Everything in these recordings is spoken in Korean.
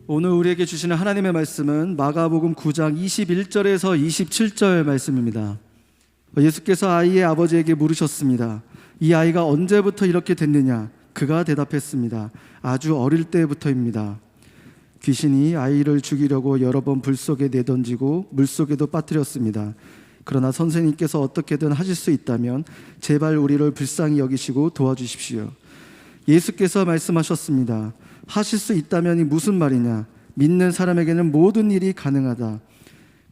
오늘 우리에게 주시는 하나님의 말씀은 마가복음 9장 21절에서 27절 말씀입니다. 예수께서 아이의 아버지에게 물으셨습니다. 이 아이가 언제부터 이렇게 됐느냐? 그가 대답했습니다. 아주 어릴 때부터입니다. 귀신이 아이를 죽이려고 여러 번 불 속에 내던지고 물 속에도 빠뜨렸습니다. 그러나 선생님께서 어떻게든 하실 수 있다면 제발 우리를 불쌍히 여기시고 도와주십시오. 예수께서 말씀하셨습니다. 하실 수 있다면이 무슨 말이냐? 믿는 사람에게는 모든 일이 가능하다.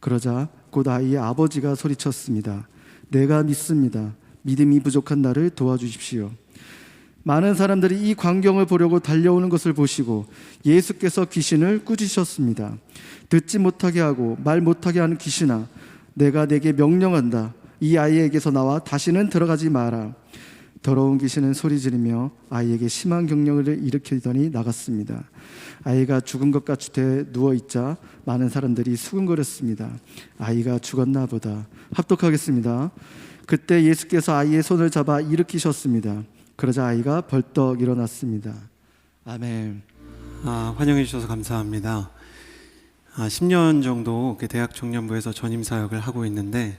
그러자 곧 아이의 아버지가 소리쳤습니다. 내가 믿습니다. 믿음이 부족한 나를 도와주십시오. 많은 사람들이 이 광경을 보려고 달려오는 것을 보시고 예수께서 귀신을 꾸짖으셨습니다. 듣지 못하게 하고 말 못하게 하는 귀신아, 내가 내게 명령한다. 이 아이에게서 나와 다시는 들어가지 마라. 더러운 귀신은 소리지르며 아이에게 심한 경련을 일으키더니 나갔습니다. 아이가 죽은 것 같이 누워있자 많은 사람들이 수군거렸습니다. 아이가 죽었나 보다. 합독하겠습니다. 그때 예수께서 아이의 손을 잡아 일으키셨습니다. 그러자 아이가 벌떡 일어났습니다. 아멘. 환영해 주셔서 감사합니다. 10년 정도 대학 청년부에서 전임 사역을 하고 있는데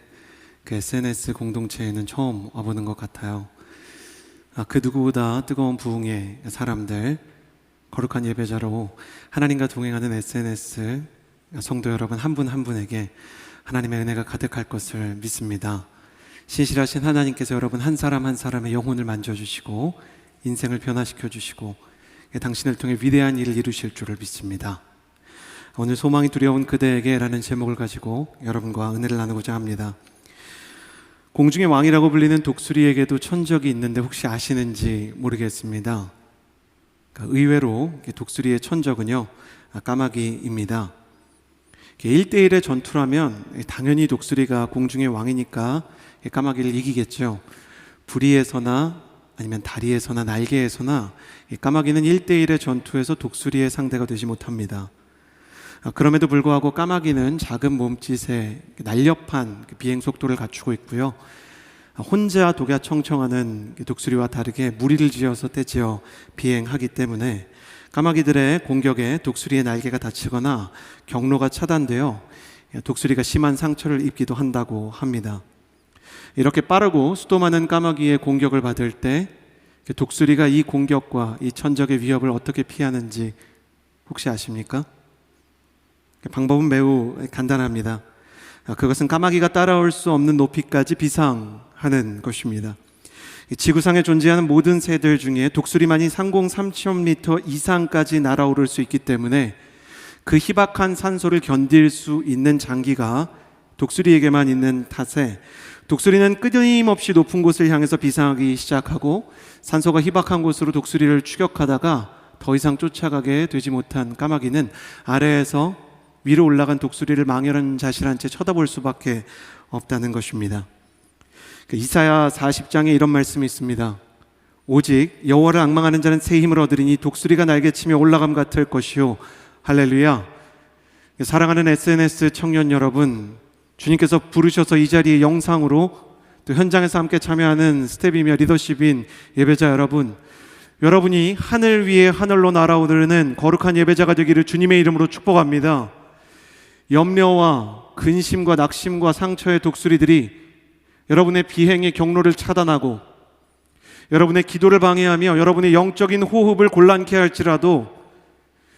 그 SNS 공동체에는 처음 와보는 것 같아요. 그 누구보다 뜨거운 부흥의 사람들, 거룩한 예배자로 하나님과 동행하는 SNS 성도 여러분 한 분 한 분에게 하나님의 은혜가 가득할 것을 믿습니다. 신실하신 하나님께서 여러분 한 사람 한 사람의 영혼을 만져주시고 인생을 변화시켜 주시고 당신을 통해 위대한 일을 이루실 줄을 믿습니다. 오늘 소망이 두려운 그대에게 라는 제목을 가지고 여러분과 은혜를 나누고자 합니다. 공중의 왕이라고 불리는 독수리에게도 천적이 있는데 혹시 아시는지 모르겠습니다. 의외로 독수리의 천적은요, 까마귀입니다. 1대1의 전투라면 당연히 독수리가 공중의 왕이니까 까마귀를 이기겠죠. 부리에서나 아니면 다리에서나 날개에서나 까마귀는 1대1의 전투에서 독수리의 상대가 되지 못합니다. 그럼에도 불구하고 까마귀는 작은 몸짓에 날렵한 비행 속도를 갖추고 있고요. 혼자 독야청청하는 독수리와 다르게 무리를 지어서 떼지어 비행하기 때문에 까마귀들의 공격에 독수리의 날개가 다치거나 경로가 차단되어 독수리가 심한 상처를 입기도 한다고 합니다. 이렇게 빠르고 수도 많은 까마귀의 공격을 받을 때 독수리가 이 공격과 이 천적의 위협을 어떻게 피하는지 혹시 아십니까? 방법은 매우 간단합니다. 그것은 까마귀가 따라올 수 없는 높이까지 비상하는 것입니다. 지구상에 존재하는 모든 새들 중에 독수리만이 상공 3,000m 이상까지 날아오를 수 있기 때문에 그 희박한 산소를 견딜 수 있는 장기가 독수리에게만 있는 탓에 독수리는 끊임없이 높은 곳을 향해서 비상하기 시작하고 산소가 희박한 곳으로 독수리를 추격하다가 더 이상 쫓아가게 되지 못한 까마귀는 아래에서 위로 올라간 독수리를 망연한 자실한 채 쳐다볼 수밖에 없다는 것입니다. 이사야 40장에 이런 말씀이 있습니다. 오직 여호와를 앙망하는 자는 새 힘을 얻으리니 독수리가 날개치며 올라감 같을 것이요. 할렐루야. 사랑하는 SNS 청년 여러분, 주님께서 부르셔서 이 자리에 영상으로 또 현장에서 함께 참여하는 스텝이며 리더십인 예배자 여러분, 여러분이 하늘 위에 하늘로 날아오르는 거룩한 예배자가 되기를 주님의 이름으로 축복합니다. 염려와 근심과 낙심과 상처의 독수리들이 여러분의 비행의 경로를 차단하고 여러분의 기도를 방해하며 여러분의 영적인 호흡을 곤란케 할지라도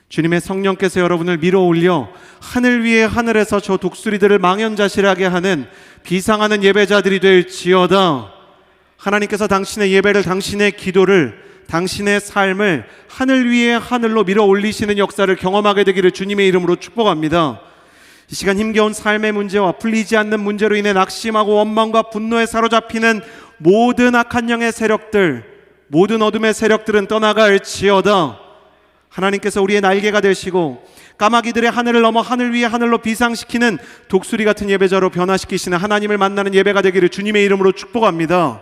주님의 성령께서 여러분을 밀어올려 하늘 위에 하늘에서 저 독수리들을 망연자실하게 하는 비상하는 예배자들이 될지어다. 하나님께서 당신의 예배를, 당신의 기도를, 당신의 삶을 하늘 위에 하늘로 밀어올리시는 역사를 경험하게 되기를 주님의 이름으로 축복합니다. 이 시간 힘겨운 삶의 문제와 풀리지 않는 문제로 인해 낙심하고 원망과 분노에 사로잡히는 모든 악한 영의 세력들, 모든 어둠의 세력들은 떠나갈지어다. 하나님께서 우리의 날개가 되시고 까마귀들의 하늘을 넘어 하늘 위에 하늘로 비상시키는 독수리 같은 예배자로 변화시키시는 하나님을 만나는 예배가 되기를 주님의 이름으로 축복합니다.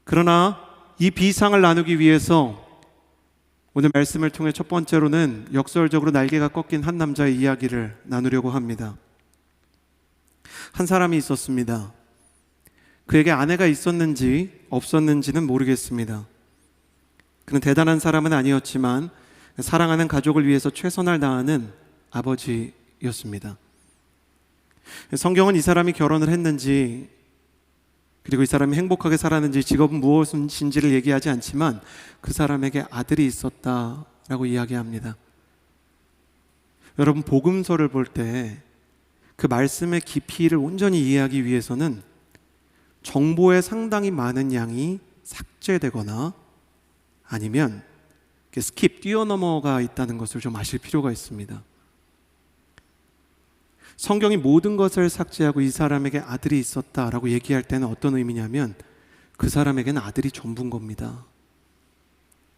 그러나 이 비상을 나누기 위해서 오늘 말씀을 통해 첫 번째로는 역설적으로 날개가 꺾인 한 남자의 이야기를 나누려고 합니다. 한 사람이 있었습니다. 그에게 아내가 있었는지 없었는지는 모르겠습니다. 그는 대단한 사람은 아니었지만 사랑하는 가족을 위해서 최선을 다하는 아버지였습니다. 성경은 이 사람이 결혼을 했는지, 그리고 이 사람이 행복하게 살았는지, 직업은 무엇인지를 얘기하지 않지만 그 사람에게 아들이 있었다라고 이야기합니다. 여러분, 복음서를 볼 때 그 말씀의 깊이를 온전히 이해하기 위해서는 정보의 상당히 많은 양이 삭제되거나 아니면 스킵, 뛰어넘어가 있다는 것을 좀 아실 필요가 있습니다. 성경이 모든 것을 삭제하고 이 사람에게 아들이 있었다라고 얘기할 때는 어떤 의미냐면 그 사람에게는 아들이 전부인 겁니다.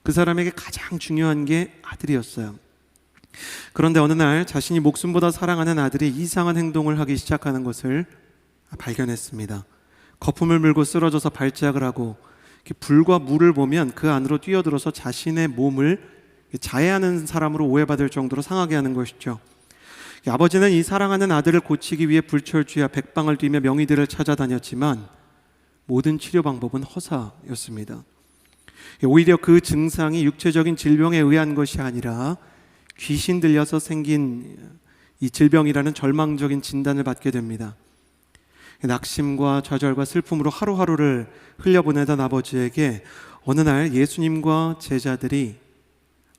그 사람에게 가장 중요한 게 아들이었어요. 그런데 어느 날 자신이 목숨보다 사랑하는 아들이 이상한 행동을 하기 시작하는 것을 발견했습니다. 거품을 물고 쓰러져서 발작을 하고 불과 물을 보면 그 안으로 뛰어들어서 자신의 몸을 자해하는 사람으로 오해받을 정도로 상하게 하는 것이죠. 아버지는 이 사랑하는 아들을 고치기 위해 불철주야 백방을 뛰며 명의들을 찾아다녔지만 모든 치료 방법은 허사였습니다. 오히려 그 증상이 육체적인 질병에 의한 것이 아니라 귀신 들려서 생긴 이 질병이라는 절망적인 진단을 받게 됩니다. 낙심과 좌절과 슬픔으로 하루하루를 흘려보내던 아버지에게 어느 날 예수님과 제자들이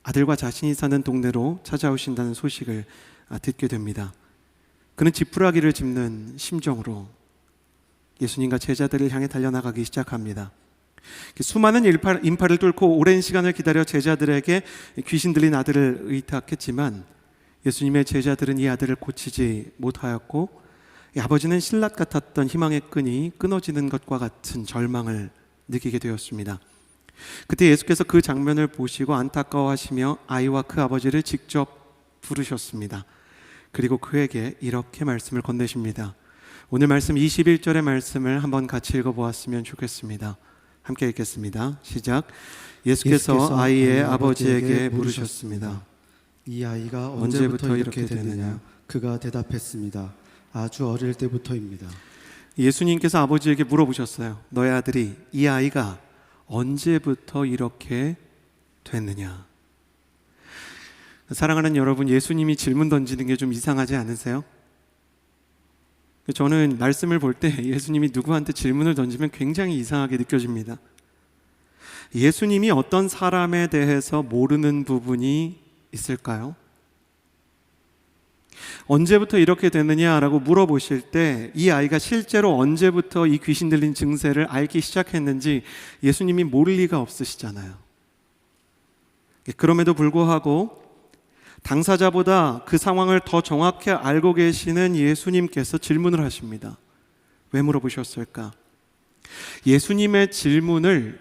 아들과 자신이 사는 동네로 찾아오신다는 소식을 듣게 됩니다. 그는 지푸라기를 짚는 심정으로 예수님과 제자들을 향해 달려나가기 시작합니다. 수많은 인파를 뚫고 오랜 시간을 기다려 제자들에게 귀신 들린 아들을 의탁했지만 예수님의 제자들은 이 아들을 고치지 못하였고 아버지는 신라 같았던 희망의 끈이 끊어지는 것과 같은 절망을 느끼게 되었습니다. 그때 예수께서 그 장면을 보시고 안타까워하시며 아이와 그 아버지를 직접 부르셨습니다. 그리고 그에게 이렇게 말씀을 건네십니다. 오늘 말씀 21절의 말씀을 한번 같이 읽어보았으면 좋겠습니다. 함께 읽겠습니다. 시작. 예수께서 아이의 아버지에게 물으셨습니다. 이 아이가 언제부터 이렇게 되느냐? 그가 대답했습니다. 아주 어릴 때부터입니다. 예수님께서 아버지에게 물어보셨어요. 너의 아들이, 이 아이가 언제부터 이렇게 됐느냐? 사랑하는 여러분, 예수님이 질문 던지는 게 좀 이상하지 않으세요? 저는 말씀을 볼 때 예수님이 누구한테 질문을 던지면 굉장히 이상하게 느껴집니다. 예수님이 어떤 사람에 대해서 모르는 부분이 있을까요? 언제부터 이렇게 됐느냐라고 물어보실 때 이 아이가 실제로 언제부터 이 귀신 들린 증세를 알기 시작했는지 예수님이 모를 리가 없으시잖아요. 그럼에도 불구하고 당사자보다 그 상황을 더 정확히 알고 계시는 예수님께서 질문을 하십니다. 왜 물어보셨을까? 예수님의 질문을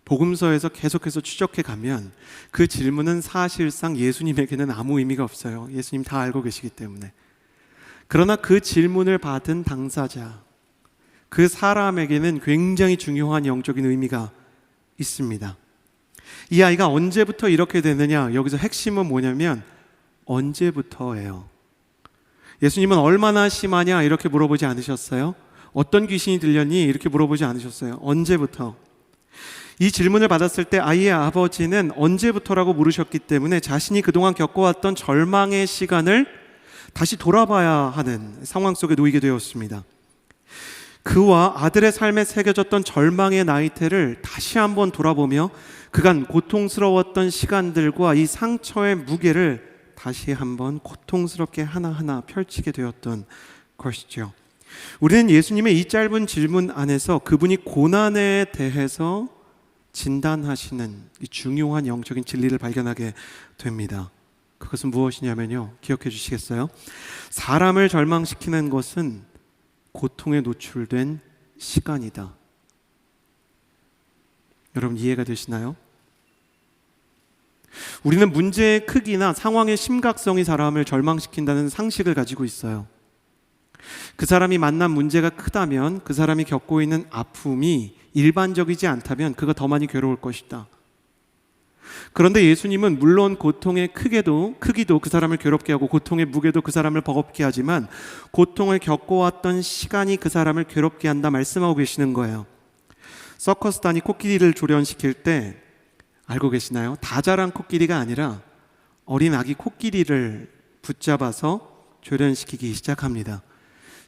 복음서에서 계속해서 추적해 가면 그 질문은 사실상 예수님에게는 아무 의미가 없어요. 예수님 다 알고 계시기 때문에. 그러나 그 질문을 받은 당사자, 그 사람에게는 굉장히 중요한 영적인 의미가 있습니다. 이 아이가 언제부터 이렇게 되느냐? 여기서 핵심은 뭐냐면 언제부터예요. 예수님은 얼마나 심하냐 이렇게 물어보지 않으셨어요? 어떤 귀신이 들렸니? 이렇게 물어보지 않으셨어요. 언제부터? 이 질문을 받았을 때 아이의 아버지는 언제부터라고 물으셨기 때문에 자신이 그동안 겪어왔던 절망의 시간을 다시 돌아봐야 하는 상황 속에 놓이게 되었습니다. 그와 아들의 삶에 새겨졌던 절망의 나이테를 다시 한번 돌아보며 그간 고통스러웠던 시간들과 이 상처의 무게를 다시 한번 고통스럽게 하나하나 펼치게 되었던 것이죠. 우리는 예수님의 이 짧은 질문 안에서 그분이 고난에 대해서 진단하시는 이 중요한 영적인 진리를 발견하게 됩니다. 그것은 무엇이냐면요, 기억해 주시겠어요? 사람을 절망시키는 것은 고통에 노출된 시간이다. 여러분 이해가 되시나요? 우리는 문제의 크기나 상황의 심각성이 사람을 절망시킨다는 상식을 가지고 있어요. 그 사람이 만난 문제가 크다면, 그 사람이 겪고 있는 아픔이 일반적이지 않다면 그가 더 많이 괴로울 것이다. 그런데 예수님은 물론 고통의 크기도 그 사람을 괴롭게 하고 고통의 무게도 그 사람을 버겁게 하지만 고통을 겪어왔던 시간이 그 사람을 괴롭게 한다 말씀하고 계시는 거예요. 서커스단이 코끼리를 조련시킬 때 알고 계시나요? 다 자란 코끼리가 아니라 어린 아기 코끼리를 붙잡아서 조련시키기 시작합니다.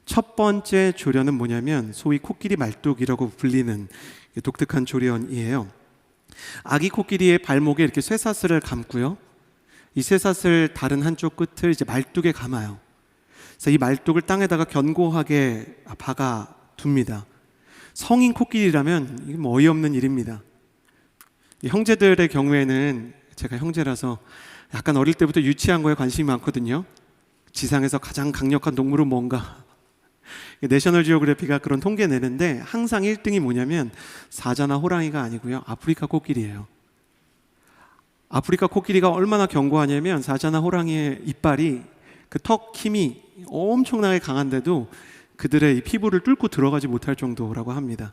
첫 번째 조련은 뭐냐면 소위 코끼리 말뚝이라고 불리는 독특한 조련이에요. 아기 코끼리의 발목에 이렇게 쇠사슬을 감고요, 이 쇠사슬 다른 한쪽 끝을 이제 말뚝에 감아요. 그래서 이 말뚝을 땅에다가 견고하게 박아 둡니다. 성인 코끼리라면 이게 뭐 어이없는 일입니다. 이 형제들의 경우에는, 제가 형제라서 약간 어릴 때부터 유치한 거에 관심이 많거든요. 지상에서 가장 강력한 동물은 뭔가, 내셔널 지오그래피가 그런 통계 내는데 항상 1등이 뭐냐면 사자나 호랑이가 아니고요, 아프리카 코끼리예요. 아프리카 코끼리가 얼마나 견고하냐면 사자나 호랑이의 이빨이 그 턱 힘이 엄청나게 강한데도 그들의 이 피부를 뚫고 들어가지 못할 정도라고 합니다.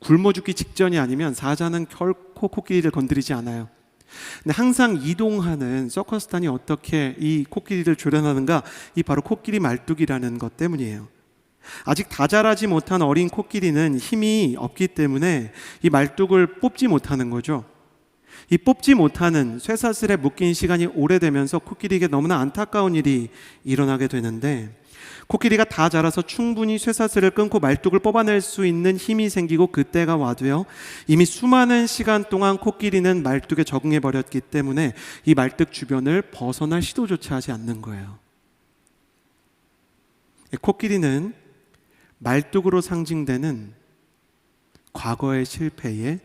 굶어 죽기 직전이 아니면 사자는 결코 코끼리를 건드리지 않아요. 근데 항상 이동하는 서커스단이 어떻게 이 코끼리를 조련하는가? 이 바로 코끼리 말뚝이라는 것 때문이에요. 아직 다 자라지 못한 어린 코끼리는 힘이 없기 때문에 이 말뚝을 뽑지 못하는 거죠. 이 뽑지 못하는 쇠사슬에 묶인 시간이 오래되면서 코끼리에게 너무나 안타까운 일이 일어나게 되는데, 코끼리가 다 자라서 충분히 쇠사슬을 끊고 말뚝을 뽑아낼 수 있는 힘이 생기고 그때가 와도요, 이미 수많은 시간 동안 코끼리는 말뚝에 적응해 버렸기 때문에 이 말뚝 주변을 벗어날 시도조차 하지 않는 거예요. 코끼리는 말뚝으로 상징되는 과거의 실패에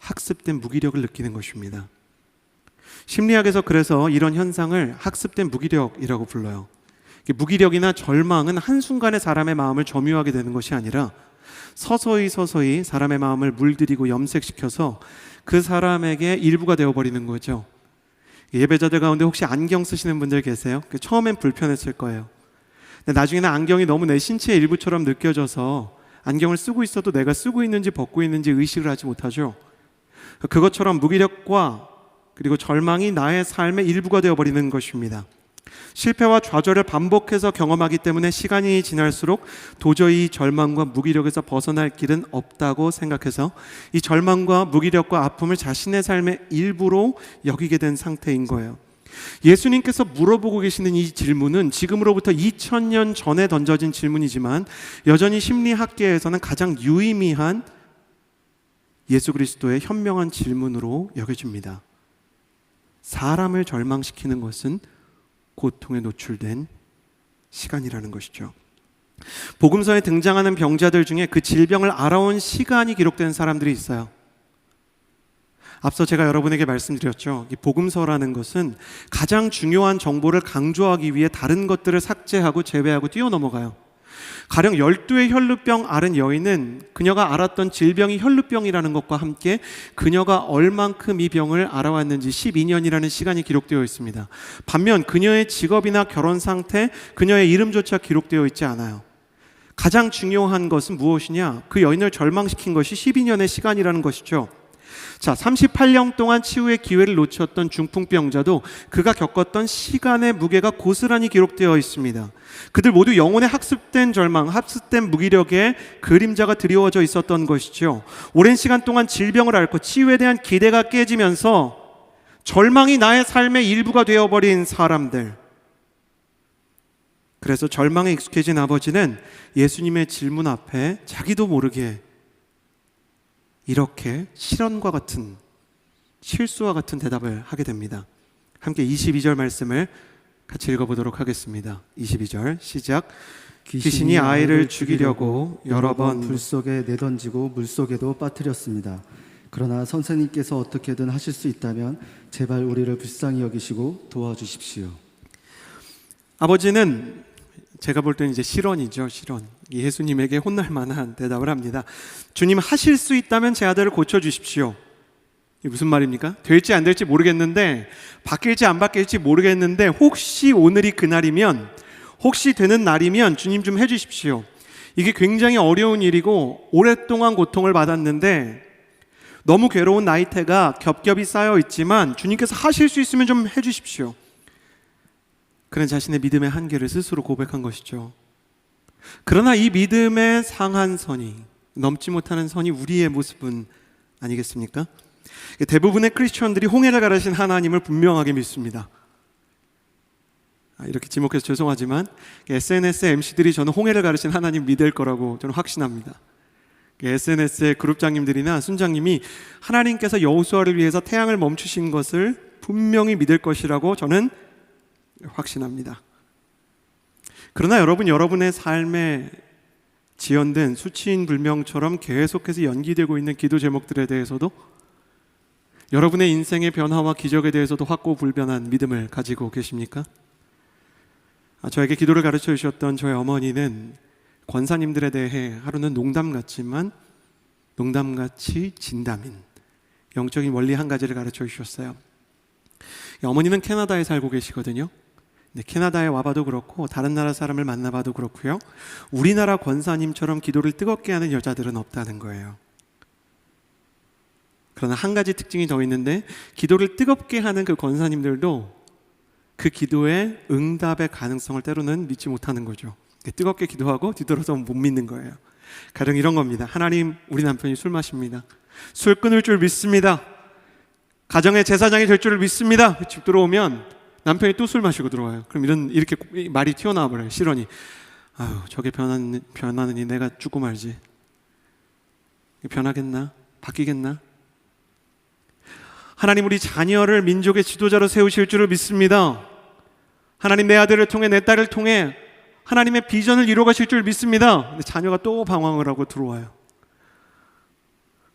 학습된 무기력을 느끼는 것입니다. 심리학에서 그래서 이런 현상을 학습된 무기력이라고 불러요. 무기력이나 절망은 한순간에 사람의 마음을 점유하게 되는 것이 아니라 서서히 사람의 마음을 물들이고 염색시켜서 그 사람에게 일부가 되어버리는 거죠. 예배자들 가운데 혹시 안경 쓰시는 분들 계세요? 처음엔 불편했을 거예요. 근데 나중에는 안경이 너무 내 신체의 일부처럼 느껴져서 안경을 쓰고 있어도 내가 쓰고 있는지 벗고 있는지 의식을 하지 못하죠. 그것처럼 무기력과 그리고 절망이 나의 삶의 일부가 되어버리는 것입니다. 실패와 좌절을 반복해서 경험하기 때문에 시간이 지날수록 도저히 절망과 무기력에서 벗어날 길은 없다고 생각해서 이 절망과 무기력과 아픔을 자신의 삶의 일부로 여기게 된 상태인 거예요. 예수님께서 물어보고 계시는 이 질문은 지금으로부터 2000년 전에 던져진 질문이지만 여전히 심리학계에서는 가장 유의미한 예수 그리스도의 현명한 질문으로 여겨집니다. 사람을 절망시키는 것은 고통에 노출된 시간이라는 것이죠. 복음서에 등장하는 병자들 중에 그 질병을 알아온 시간이 기록된 사람들이 있어요. 앞서 제가 여러분에게 말씀드렸죠. 이 복음서라는 것은 가장 중요한 정보를 강조하기 위해 다른 것들을 삭제하고 제외하고 뛰어넘어가요. 가령 12의 혈루병 앓은 여인은 그녀가 알았던 질병이 혈루병이라는 것과 함께 그녀가 얼만큼 이 병을 알아왔는지 12년이라는 시간이 기록되어 있습니다. 반면 그녀의 직업이나 결혼 상태, 그녀의 이름조차 기록되어 있지 않아요. 가장 중요한 것은 무엇이냐? 그 여인을 절망시킨 것이 12년의 시간이라는 것이죠. 자, 38년 동안 치유의 기회를 놓쳤던 중풍병자도 그가 겪었던 시간의 무게가 고스란히 기록되어 있습니다. 그들 모두 영혼의 학습된 절망, 학습된 무기력에 그림자가 드리워져 있었던 것이죠. 오랜 시간 동안 질병을 앓고 치유에 대한 기대가 깨지면서 절망이 나의 삶의 일부가 되어버린 사람들. 그래서 절망에 익숙해진 아버지는 예수님의 질문 앞에 자기도 모르게 이렇게 실언과 같은, 실수와 같은 대답을 하게 됩니다. 함께 22절 말씀을 같이 읽어보도록 하겠습니다. 22절 시작. 귀신이 아이를 죽이려고 여러 번 불 속에 내던지고 물속에도 빠뜨렸습니다. 그러나 선생님께서 어떻게든 하실 수 있다면 제발 우리를 불쌍히 여기시고 도와주십시오. 아버지는 제가 볼 때는 이제 실언이죠, 실언. 예수님에게 혼날 만한 대답을 합니다. 주님, 하실 수 있다면 제 아들을 고쳐주십시오. 이게 무슨 말입니까? 될지 안 될지 모르겠는데, 바뀔지 안 바뀔지 모르겠는데, 혹시 오늘이 그날이면, 혹시 되는 날이면 주님 좀 해주십시오. 이게 굉장히 어려운 일이고 오랫동안 고통을 받았는데 너무 괴로운 나이테가 겹겹이 쌓여 있지만 주님께서 하실 수 있으면 좀 해주십시오. 그는 자신의 믿음의 한계를 스스로 고백한 것이죠. 그러나 이 믿음의 상한선이, 넘지 못하는 선이 우리의 모습은 아니겠습니까? 대부분의 크리스천들이 홍해를 가르신 하나님을 분명하게 믿습니다. 이렇게 지목해서 죄송하지만 SNS MC들이 저는 홍해를 가르친 하나님 믿을 거라고 저는 확신합니다. SNS의 그룹장님들이나 순장님이 하나님께서 여호수아를 위해서 태양을 멈추신 것을 분명히 믿을 것이라고 저는 확신합니다. 그러나 여러분, 여러분의 삶에 지연된 수치인 불명처럼 계속해서 연기되고 있는 기도 제목들에 대해서도, 여러분의 인생의 변화와 기적에 대해서도 확고불변한 믿음을 가지고 계십니까? 저에게 기도를 가르쳐 주셨던 저의 어머니는 권사님들에 대해 하루는 농담 같지만 농담같이 진담인 영적인 원리 한 가지를 가르쳐 주셨어요. 어머니는 캐나다에 살고 계시거든요. 근데 캐나다에 와봐도 그렇고 다른 나라 사람을 만나봐도 그렇고요, 우리나라 권사님처럼 기도를 뜨겁게 하는 여자들은 없다는 거예요. 그러나 한 가지 특징이 더 있는데, 기도를 뜨겁게 하는 그 권사님들도 그 기도의 응답의 가능성을 때로는 믿지 못하는 거죠. 뜨겁게 기도하고 뒤돌아서 못 믿는 거예요. 가령 이런 겁니다. 하나님, 우리 남편이 술 마십니다. 술 끊을 줄 믿습니다. 가정의 제사장이 될 줄 믿습니다. 집 들어오면 남편이 또 술 마시고 들어와요. 그럼 이렇게 말이 튀어나와 버려요. 실언이. 아유, 저게 변하느니 내가 죽고 말지. 변하겠나? 바뀌겠나? 하나님, 우리 자녀를 민족의 지도자로 세우실 줄을 믿습니다. 하나님, 내 아들을 통해 내 딸을 통해 하나님의 비전을 이루어가실 줄 믿습니다. 근데 자녀가 또 방황을 하고 들어와요.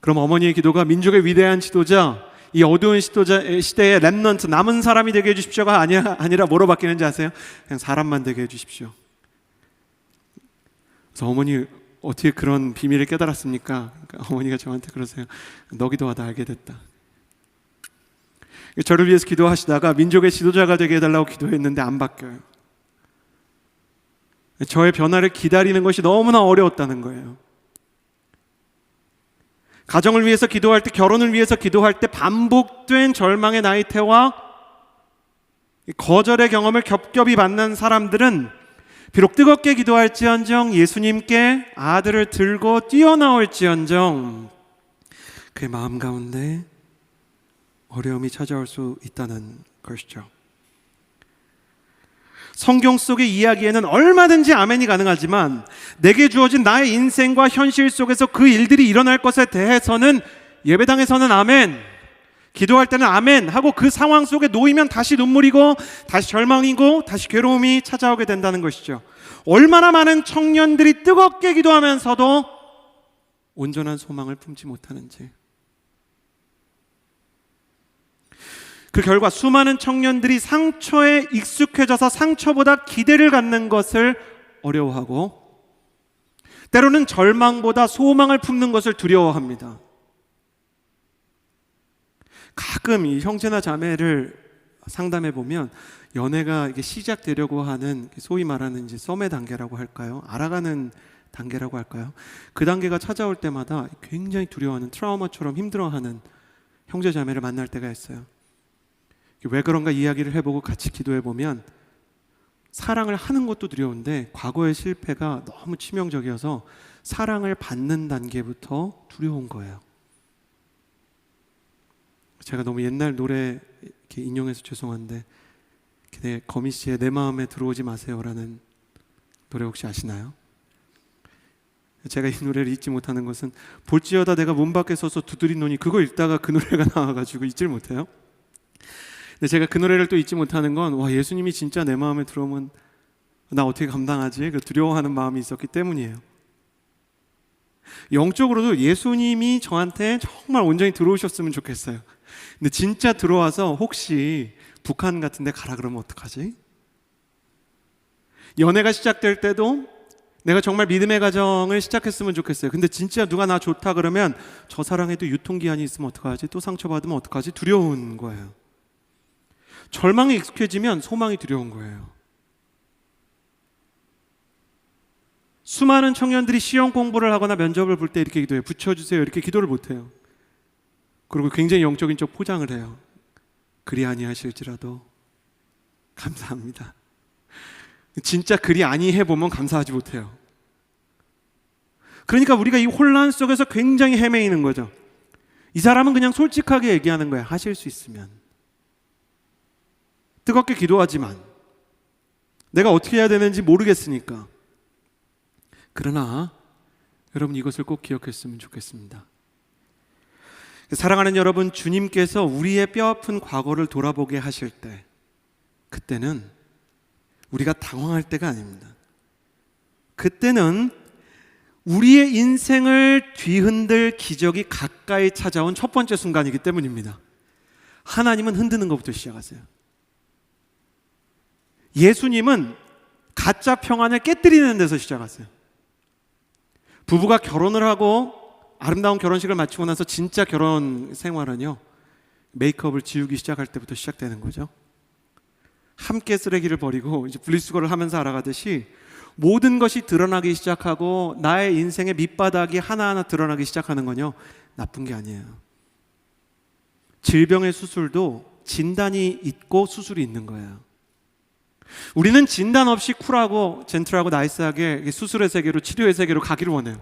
그럼 어머니의 기도가 민족의 위대한 지도자, 이 어두운 시대의 렘넌트, 남은 사람이 되게 해주십시오가 아니라 뭐로 바뀌는지 아세요? 그냥 사람만 되게 해주십시오. 그래서 어머니 어떻게 그런 비밀을 깨달았습니까? 그러니까 어머니가 저한테 그러세요. 너 기도하다 알게 됐다. 저를 위해서 기도하시다가 민족의 지도자가 되게 해달라고 기도했는데 안 바뀌어요. 저의 변화를 기다리는 것이 너무나 어려웠다는 거예요. 가정을 위해서 기도할 때, 결혼을 위해서 기도할 때 반복된 절망의 나이테와 거절의 경험을 겹겹이 만난 사람들은 비록 뜨겁게 기도할지언정, 예수님께 아들을 들고 뛰어나올지언정 그의 마음 가운데 어려움이 찾아올 수 있다는 것이죠. 성경 속의 이야기에는 얼마든지 아멘이 가능하지만 내게 주어진 나의 인생과 현실 속에서 그 일들이 일어날 것에 대해서는 예배당에서는 아멘, 기도할 때는 아멘 하고 그 상황 속에 놓이면 다시 눈물이고 다시 절망이고 다시 괴로움이 찾아오게 된다는 것이죠. 얼마나 많은 청년들이 뜨겁게 기도하면서도 온전한 소망을 품지 못하는지. 그 결과 수많은 청년들이 상처에 익숙해져서 상처보다 기대를 갖는 것을 어려워하고, 때로는 절망보다 소망을 품는 것을 두려워합니다. 가끔 이 형제나 자매를 상담해 보면 연애가 이게 시작되려고 하는, 소위 말하는 이제 썸의 단계라고 할까요? 알아가는 단계라고 할까요? 그 단계가 찾아올 때마다 굉장히 두려워하는, 트라우마처럼 힘들어하는 형제 자매를 만날 때가 있어요. 왜 그런가 이야기를 해보고 같이 기도해보면 사랑을 하는 것도 두려운데 과거의 실패가 너무 치명적이어서 사랑을 받는 단계부터 두려운 거예요. 제가 너무 옛날 노래 이렇게 인용해서 죄송한데, 거미 씨의 내 마음에 들어오지 마세요라는 노래 혹시 아시나요? 제가 이 노래를 잊지 못하는 것은 볼지어다 내가 문 밖에 서서 두드리노니, 그거 읽다가 그 노래가 나와가지고 잊질 못해요. 근데 제가 그 노래를 또 잊지 못하는 건, 와, 예수님이 진짜 내 마음에 들어오면 나 어떻게 감당하지? 그 두려워하는 마음이 있었기 때문이에요. 영적으로도 예수님이 저한테 정말 온전히 들어오셨으면 좋겠어요. 근데 진짜 들어와서 혹시 북한 같은 데 가라 그러면 어떡하지? 연애가 시작될 때도 내가 정말 믿음의 가정을 시작했으면 좋겠어요. 근데 진짜 누가 나 좋다 그러면 저 사랑에도 유통기한이 있으면 어떡하지? 또 상처받으면 어떡하지? 두려운 거예요. 절망에 익숙해지면 소망이 두려운 거예요. 수많은 청년들이 시험 공부를 하거나 면접을 볼 때 이렇게 기도해요. 붙여주세요. 이렇게 기도를 못해요. 그리고 굉장히 영적인 쪽 포장을 해요. 그리 아니하실지라도 감사합니다. 진짜 그리 아니해보면 감사하지 못해요. 그러니까 우리가 이 혼란 속에서 굉장히 헤매이는 거죠. 이 사람은 그냥 솔직하게 얘기하는 거예요. 하실 수 있으면. 뜨겁게 기도하지만 내가 어떻게 해야 되는지 모르겠으니까. 그러나 여러분 이것을 꼭 기억했으면 좋겠습니다. 사랑하는 여러분, 주님께서 우리의 뼈아픈 과거를 돌아보게 하실 때, 그때는 우리가 당황할 때가 아닙니다. 그때는 우리의 인생을 뒤흔들 기적이 가까이 찾아온 첫 번째 순간이기 때문입니다. 하나님은 흔드는 것부터 시작하세요. 예수님은 가짜 평안을 깨뜨리는 데서 시작하세요. 부부가 결혼을 하고 아름다운 결혼식을 마치고 나서 진짜 결혼 생활은요, 메이크업을 지우기 시작할 때부터 시작되는 거죠. 함께 쓰레기를 버리고 이제 분리수거를 하면서 알아가듯이 모든 것이 드러나기 시작하고 나의 인생의 밑바닥이 하나하나 드러나기 시작하는 건요, 나쁜 게 아니에요. 질병의 수술도 진단이 있고 수술이 있는 거예요. 우리는 진단 없이 쿨하고 젠틀하고 나이스하게 수술의 세계로, 치료의 세계로 가기를 원해요.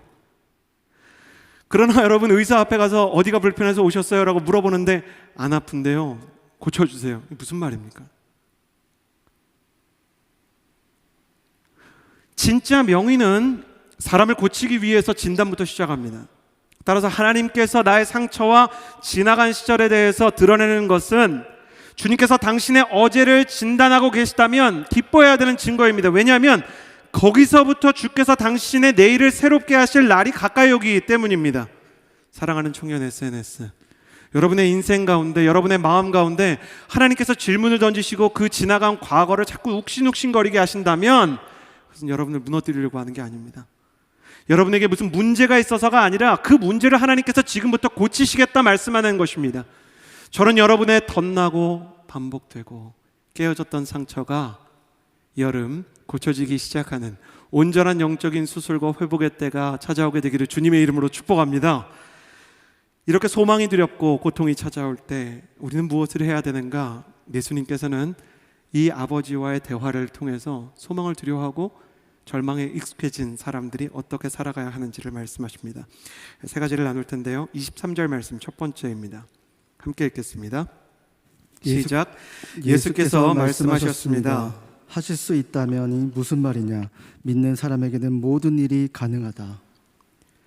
그러나 여러분, 의사 앞에 가서 어디가 불편해서 오셨어요? 라고 물어보는데 안 아픈데요, 고쳐주세요. 이게 무슨 말입니까? 진짜 명의는 사람을 고치기 위해서 진단부터 시작합니다. 따라서 하나님께서 나의 상처와 지나간 시절에 대해서 드러내는 것은 주님께서 당신의 어제를 진단하고 계시다면 기뻐해야 되는 증거입니다. 왜냐하면 거기서부터 주께서 당신의 내일을 새롭게 하실 날이 가까이 오기 때문입니다. 사랑하는 청년 SNS, 여러분의 인생 가운데, 여러분의 마음 가운데 하나님께서 질문을 던지시고 그 지나간 과거를 자꾸 욱신욱신거리게 하신다면 그것은 여러분을 무너뜨리려고 하는 게 아닙니다. 여러분에게 무슨 문제가 있어서가 아니라 그 문제를 하나님께서 지금부터 고치시겠다 말씀하는 것입니다. 저는 여러분의 덧나고 반복되고 깨어졌던 상처가 여름 고쳐지기 시작하는 온전한 영적인 수술과 회복의 때가 찾아오게 되기를 주님의 이름으로 축복합니다. 이렇게 소망이 두렵고 고통이 찾아올 때 우리는 무엇을 해야 되는가? 예수님께서는 이 아버지와의 대화를 통해서 소망을 두려워하고 절망에 익숙해진 사람들이 어떻게 살아가야 하는지를 말씀하십니다. 세 가지를 나눌 텐데요, 23절 말씀 첫 번째입니다. 함께 읽겠습니다. 시작. 예수께서 말씀하셨습니다. 하실 수 있다면이 무슨 말이냐? 믿는 사람에게는 모든 일이 가능하다.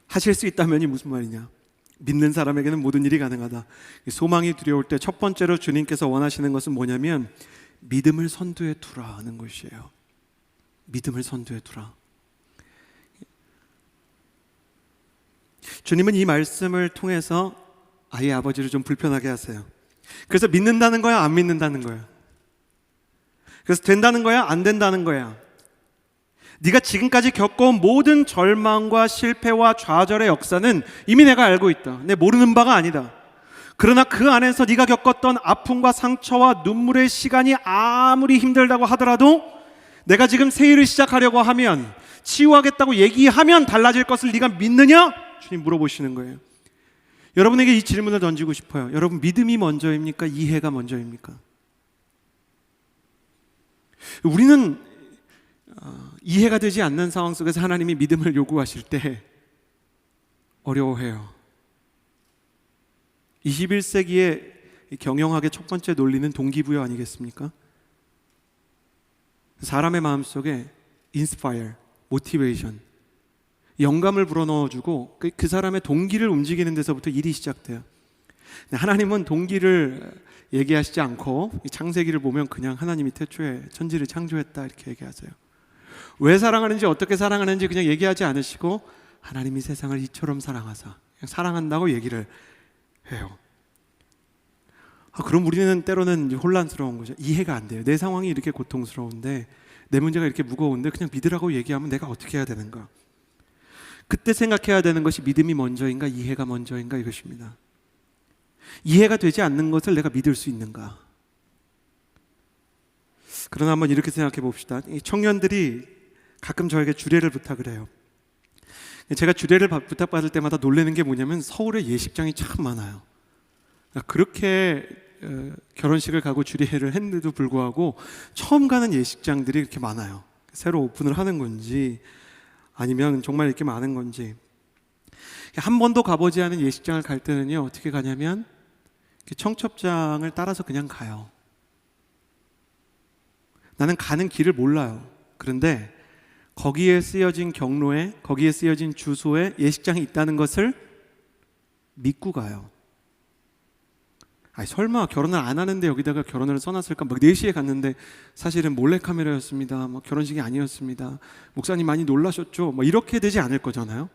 하실 수 있다면이 무슨 말이냐? 믿는 사람에게는 모든 일이 가능하다. 소망이 두려울 때 첫 번째로 주님께서 원하시는 것은 뭐냐면 믿음을 선두에 두라는 것이에요. 믿음을 선두에 두라. 주님은 이 말씀을 통해서 아이의 아버지를 좀 불편하게 하세요. 그래서 믿는다는 거야, 안 믿는다는 거야? 그래서 된다는 거야, 안 된다는 거야? 네가 지금까지 겪어온 모든 절망과 실패와 좌절의 역사는 이미 내가 알고 있다. 내 모르는 바가 아니다. 그러나 그 안에서 네가 겪었던 아픔과 상처와 눈물의 시간이 아무리 힘들다고 하더라도 내가 지금 새 일을 시작하려고 하면, 치유하겠다고 얘기하면 달라질 것을 네가 믿느냐? 주님 물어보시는 거예요. 여러분에게 이 질문을 던지고 싶어요. 여러분, 믿음이 먼저입니까? 이해가 먼저입니까? 우리는 이해가 되지 않는 상황 속에서 하나님이 믿음을 요구하실 때 어려워해요. 21세기의 경영학의 첫 번째 논리는 동기부여 아니겠습니까? 사람의 마음속에 inspire, motivation, 영감을 불어넣어주고 그 사람의 동기를 움직이는 데서부터 일이 시작돼요. 하나님은 동기를 얘기하시지 않고 창세기를 보면 그냥 하나님이 태초에 천지를 창조했다 이렇게 얘기하세요. 왜 사랑하는지, 어떻게 사랑하는지 그냥 얘기하지 않으시고 하나님이 세상을 이처럼 사랑하사 그냥 사랑한다고 얘기를 해요. 그럼 우리는 때로는 혼란스러운 거죠. 이해가 안 돼요. 내 상황이 이렇게 고통스러운데, 내 문제가 이렇게 무거운데 그냥 믿으라고 얘기하면 내가 어떻게 해야 되는가? 그때 생각해야 되는 것이 믿음이 먼저인가, 이해가 먼저인가 이것입니다. 이해가 되지 않는 것을 내가 믿을 수 있는가? 그러나 한번 이렇게 생각해 봅시다. 이 청년들이 가끔 저에게 주례를 부탁을 해요. 제가 주례를 부탁받을 때마다 놀라는 게 뭐냐면 서울에 예식장이 참 많아요. 그렇게 결혼식을 가고 주례를 했는데도 불구하고 처음 가는 예식장들이 이렇게 많아요. 새로 오픈을 하는 건지 아니면 정말 이렇게 많은 건지. 한 번도 가보지 않은 예식장을 갈 때는요, 어떻게 가냐면 청첩장을 따라서 그냥 가요. 나는 가는 길을 몰라요. 그런데 거기에 쓰여진 경로에, 거기에 쓰여진 주소에 예식장이 있다는 것을 믿고 가요. 아니, 설마 결혼을 안 하는데 여기다가 결혼을 써놨을까? 막 4시에 갔는데 사실은 몰래카메라였습니다. 뭐 결혼식이 아니었습니다. 목사님 많이 놀라셨죠? 뭐 이렇게 되지 않을 거잖아요.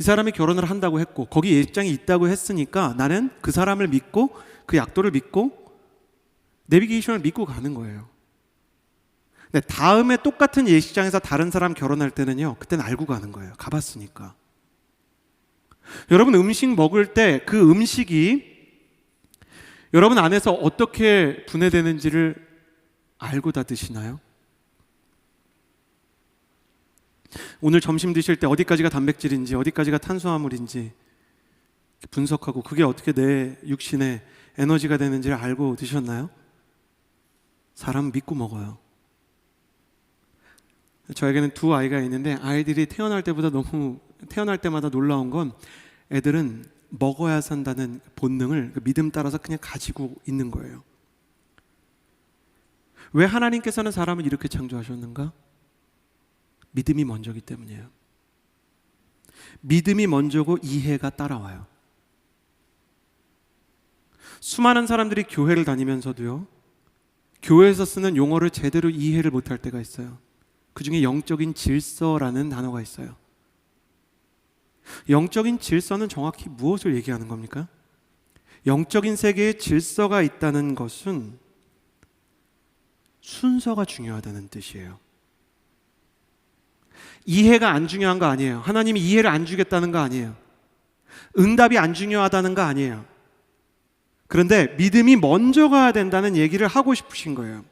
이 사람이 결혼을 한다고 했고 거기 예식장이 있다고 했으니까 나는 그 사람을 믿고 그 약도를 믿고 내비게이션을 믿고 가는 거예요. 근데 다음에 똑같은 예식장에서 다른 사람 결혼할 때는요, 그때는 알고 가는 거예요. 가봤으니까. 여러분, 음식 먹을 때 그 음식이 여러분 안에서 어떻게 분해되는지를 알고 다 드시나요? 오늘 점심 드실 때 어디까지가 단백질인지 어디까지가 탄수화물인지 분석하고 그게 어떻게 내 육신에 에너지가 되는지를 알고 드셨나요? 사람 믿고 먹어요. 저에게는 2 아이가 있는데 아이들이 태어날 때마다 놀라운 건 애들은 먹어야 산다는 본능을 믿음 따라서 그냥 가지고 있는 거예요. 왜 하나님께서는 사람을 이렇게 창조하셨는가? 믿음이 먼저기 때문이에요. 믿음이 먼저고 이해가 따라와요. 수많은 사람들이 교회를 다니면서도요, 교회에서 쓰는 용어를 제대로 이해를 못할 때가 있어요. 그 중에 영적인 질서라는 단어가 있어요. 영적인 질서는 정확히 무엇을 얘기하는 겁니까? 영적인 세계에 질서가 있다는 것은 순서가 중요하다는 뜻이에요. 이해가 안 중요한 거 아니에요. 하나님이 이해를 안 주겠다는 거 아니에요. 응답이 안 중요하다는 거 아니에요. 그런데 믿음이 먼저 가야 된다는 얘기를 하고 싶으신 거예요.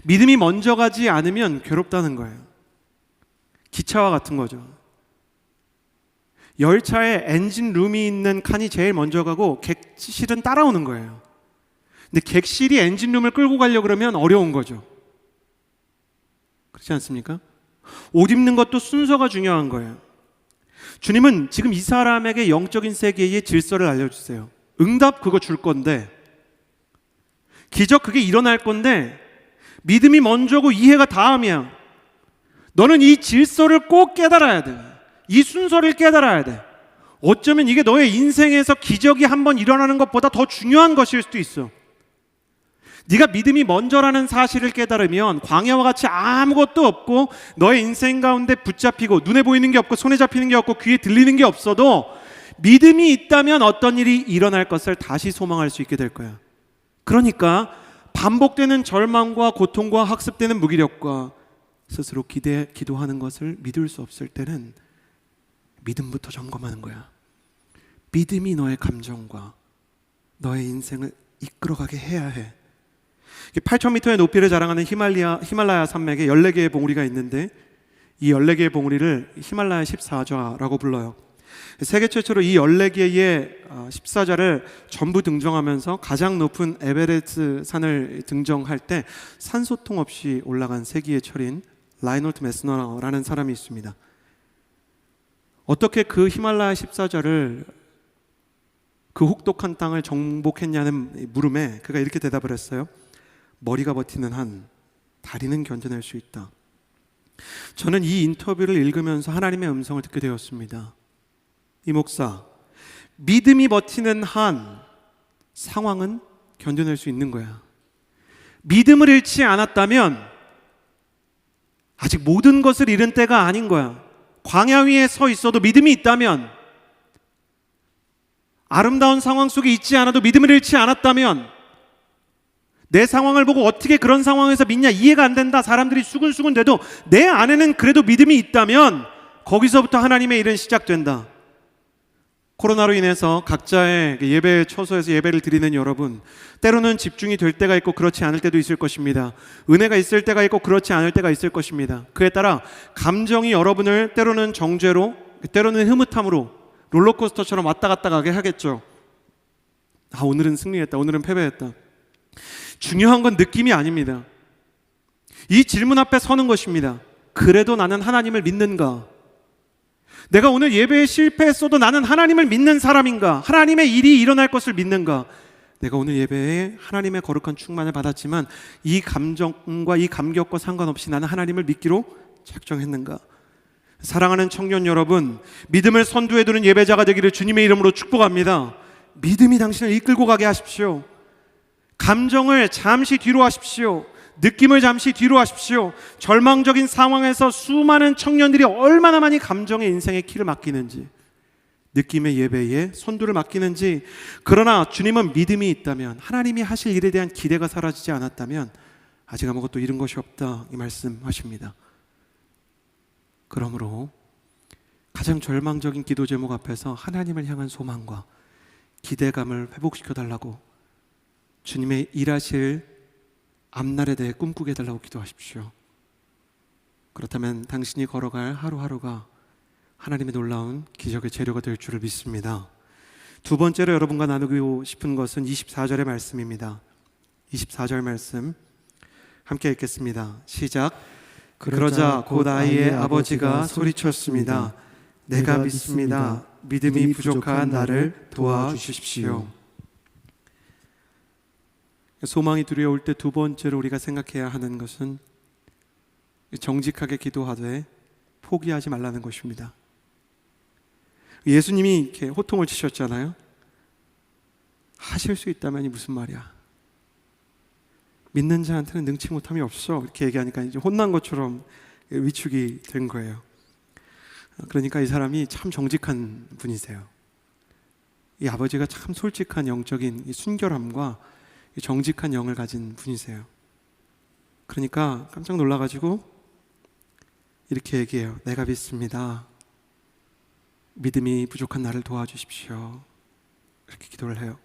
믿음이 먼저 가지 않으면 괴롭다는 거예요. 기차와 같은 거죠. 열차에 엔진룸이 있는 칸이 제일 먼저 가고 객실은 따라오는 거예요. 근데 객실이 엔진룸을 끌고 가려고 그러면 어려운 거죠. 그렇지 않습니까? 옷 입는 것도 순서가 중요한 거예요. 주님은 지금 이 사람에게 영적인 세계의 질서를 알려주세요. 응답 그거 줄 건데, 기적 그게 일어날 건데, 믿음이 먼저고 이해가 다음이야. 너는 이 질서를 꼭 깨달아야 돼. 이 순서를 깨달아야 돼. 어쩌면 이게 너의 인생에서 기적이 한번 일어나는 것보다 더 중요한 것일 수도 있어. 네가 믿음이 먼저라는 사실을 깨달으면 광야와 같이 아무것도 없고 너의 인생 가운데 붙잡히고 눈에 보이는 게 없고 손에 잡히는 게 없고 귀에 들리는 게 없어도 믿음이 있다면 어떤 일이 일어날 것을 다시 소망할 수 있게 될 거야. 그러니까 반복되는 절망과 고통과 학습되는 무기력과 스스로 기도하는 것을 믿을 수 없을 때는 믿음부터 점검하는 거야. 믿음이 너의 감정과 너의 인생을 이끌어가게 해야 해. 8,000m의 높이를 자랑하는 히말라야 산맥에 14개의 봉우리가 있는데 이 14개의 봉우리를 히말라야 14좌라고 불러요. 세계 최초로 이 14개의 14좌를 전부 등정하면서 가장 높은 에베레스트 산을 등정할 때 산소통 없이 올라간 세기의 철인 라이놀트 메스너라는 사람이 있습니다. 어떻게 그 히말라야 14좌를 그 혹독한 땅을 정복했냐는 물음에 그가 이렇게 대답을 했어요. 머리가 버티는 한 다리는 견뎌낼 수 있다. 저는 이 인터뷰를 읽으면서 하나님의 음성을 듣게 되었습니다. 이 목사, 믿음이 버티는 한 상황은 견뎌낼 수 있는 거야. 믿음을 잃지 않았다면 아직 모든 것을 잃은 때가 아닌 거야. 광야 위에 서 있어도 믿음이 있다면, 아름다운 상황 속에 있지 않아도 믿음을 잃지 않았다면, 내 상황을 보고 어떻게 그런 상황에서 믿냐 이해가 안 된다, 사람들이 수근수근 돼도 내 안에는 그래도 믿음이 있다면 거기서부터 하나님의 일은 시작된다. 코로나로 인해서 각자의 예배 처소에서 예배를 드리는 여러분, 때로는 집중이 될 때가 있고 그렇지 않을 때도 있을 것입니다. 은혜가 있을 때가 있고 그렇지 않을 때가 있을 것입니다. 그에 따라 감정이 여러분을 때로는 정죄로, 때로는 흐뭇함으로 롤러코스터처럼 왔다 갔다 가게 하겠죠. 오늘은 승리했다, 오늘은 패배했다. 중요한 건 느낌이 아닙니다. 이 질문 앞에 서는 것입니다. 그래도 나는 하나님을 믿는가? 내가 오늘 예배에 실패했어도 나는 하나님을 믿는 사람인가? 하나님의 일이 일어날 것을 믿는가? 내가 오늘 예배에 하나님의 거룩한 충만을 받았지만 이 감정과 이 감격과 상관없이 나는 하나님을 믿기로 작정했는가? 사랑하는 청년 여러분, 믿음을 선두에 두는 예배자가 되기를 주님의 이름으로 축복합니다. 믿음이 당신을 이끌고 가게 하십시오. 감정을 잠시 뒤로 하십시오. 느낌을 잠시 뒤로 하십시오. 절망적인 상황에서 수많은 청년들이 얼마나 많이 감정의 인생의 키를 맡기는지, 느낌의 예배에 선두를 맡기는지. 그러나 주님은 믿음이 있다면, 하나님이 하실 일에 대한 기대가 사라지지 않았다면 아직 아무것도 잃은 것이 없다, 이 말씀하십니다. 그러므로 가장 절망적인 기도 제목 앞에서 하나님을 향한 소망과 기대감을 회복시켜 달라고, 주님의 일하실 앞날에 대해 꿈꾸게 해달라고 기도하십시오. 그렇다면 당신이 걸어갈 하루하루가 하나님의 놀라운 기적의 재료가 될 줄을 믿습니다. 두 번째로 여러분과 나누고 싶은 것은 24절의 말씀입니다. 24절 말씀 함께 읽겠습니다. 시작. 그러자 곧 아이의 아버지가 소리쳤습니다. 내가 믿습니다. 믿음이 부족한 나를 도와주십시오. 소망이 두려울 때 두 번째로 우리가 생각해야 하는 것은 정직하게 기도하되 포기하지 말라는 것입니다. 예수님이 이렇게 호통을 치셨잖아요. 하실 수 있다면이 무슨 말이야? 믿는 자한테는 능치 못함이 없어, 이렇게 얘기하니까 이제 혼난 것처럼 위축이 된 거예요. 그러니까 이 사람이 참 정직한 분이세요. 이 아버지가 참 솔직한 영적인 이 순결함과 이 정직한 영을 가진 분이세요. 그러니까 깜짝 놀라가지고 이렇게 얘기해요. 내가 믿습니다. 믿음이 부족한 나를 도와주십시오. 이렇게 기도를 해요.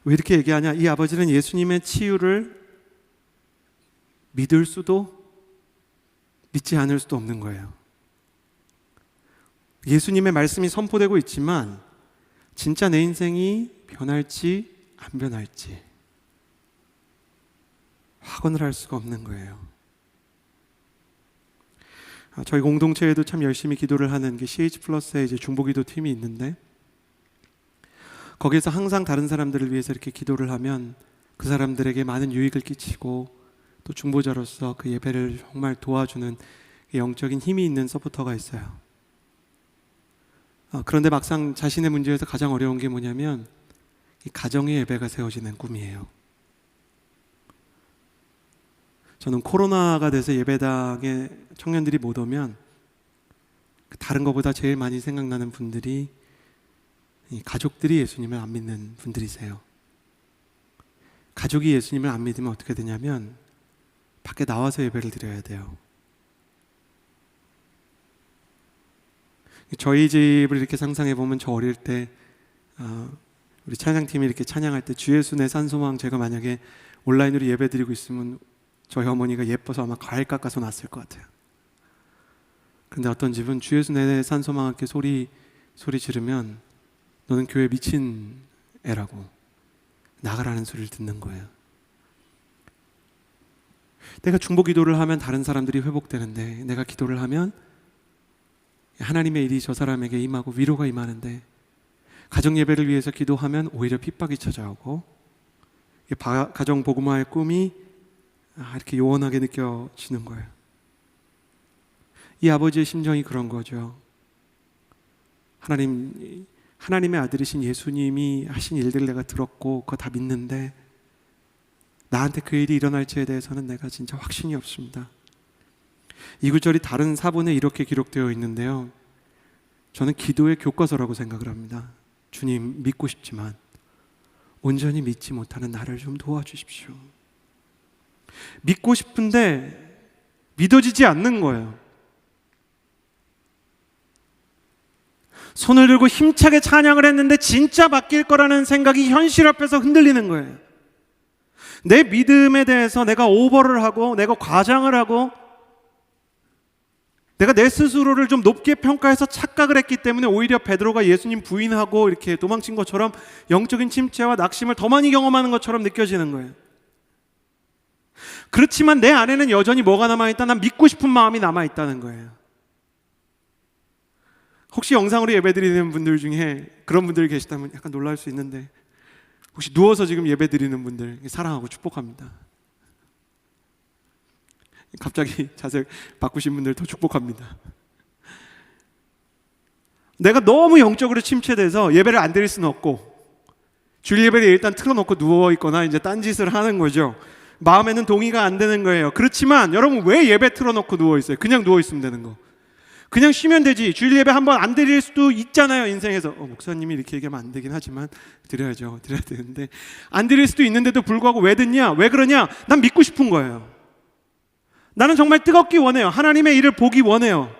왜 이렇게 얘기하냐? 이 아버지는 예수님의 치유를 믿을 수도 믿지 않을 수도 없는 거예요. 예수님의 말씀이 선포되고 있지만 진짜 내 인생이 변할지 안 변할지 확언을 할 수가 없는 거예요. 저희 공동체에도 참 열심히 기도를 하는 게 CH 플러스의 이제 중보기도 팀이 있는데, 거기에서 항상 다른 사람들을 위해서 이렇게 기도를 하면 그 사람들에게 많은 유익을 끼치고 또 중보자로서 그 예배를 정말 도와주는 영적인 힘이 있는 서포터가 있어요. 그런데 막상 자신의 문제에서 가장 어려운 게 뭐냐면 이 가정의 예배가 세워지는 꿈이에요. 저는 코로나가 돼서 예배당에 청년들이 못 오면 다른 것보다 제일 많이 생각나는 분들이 이 가족들이 예수님을 안 믿는 분들이세요. 가족이 예수님을 안 믿으면 어떻게 되냐면 밖에 나와서 예배를 드려야 돼요. 저희 집을 이렇게 상상해 보면, 저 어릴 때 우리 찬양팀이 이렇게 찬양할 때 주 예수 내 산소망 제가 만약에 온라인으로 예배 드리고 있으면 저희 어머니가 예뻐서 아마 과일 깎아서 놨을 것 같아요. 근데 어떤 집은 주 예수 내 산소망 함께 소리 지르면 너는 교회 미친 애라고 나가라는 소리를 듣는 거예요. 내가 중보 기도를 하면 다른 사람들이 회복되는데, 내가 기도를 하면 하나님의 일이 저 사람에게 임하고 위로가 임하는데, 가정 예배를 위해서 기도하면 오히려 핍박이 찾아오고, 가정 복음화의 꿈이 이렇게 요원하게 느껴지는 거예요. 이 아버지의 심정이 그런 거죠. 하나님의 아들이신 예수님이 하신 일들을 내가 들었고 그거 다 믿는데 나한테 그 일이 일어날지에 대해서는 내가 진짜 확신이 없습니다. 이 구절이 다른 사본에 이렇게 기록되어 있는데요, 저는 기도의 교과서라고 생각을 합니다. 주님, 믿고 싶지만 온전히 믿지 못하는 나를 좀 도와주십시오. 믿고 싶은데 믿어지지 않는 거예요. 손을 들고 힘차게 찬양을 했는데 진짜 바뀔 거라는 생각이 현실 앞에서 흔들리는 거예요. 내 믿음에 대해서 내가 오버를 하고 내가 과장을 하고 내가 내 스스로를 좀 높게 평가해서 착각을 했기 때문에 오히려 베드로가 예수님 부인하고 이렇게 도망친 것처럼 영적인 침체와 낙심을 더 많이 경험하는 것처럼 느껴지는 거예요. 그렇지만 내 안에는 여전히 뭐가 남아있다? 난 믿고 싶은 마음이 남아있다는 거예요. 혹시 영상으로 예배드리는 분들 중에 그런 분들이 계시다면 약간 놀랄 수 있는데, 혹시 누워서 지금 예배 드리는 분들 사랑하고 축복합니다. 갑자기 자세 바꾸신 분들 더 축복합니다. 내가 너무 영적으로 침체돼서 예배를 안 드릴 수는 없고, 주일 예배를 일단 틀어놓고 누워있거나 이제 딴짓을 하는 거죠. 마음에는 동의가 안 되는 거예요. 그렇지만 여러분, 왜 예배 틀어놓고 누워있어요? 그냥 누워있으면 되는 거. 그냥 쉬면 되지. 주일 예배 한번 안 드릴 수도 있잖아요, 인생에서. 목사님이 이렇게 얘기하면 안 되긴 하지만 드려야죠. 드려야 되는데 안 드릴 수도 있는데도 불구하고 왜 듣냐? 왜 그러냐? 난 믿고 싶은 거예요. 나는 정말 뜨겁기 원해요. 하나님의 일을 보기 원해요.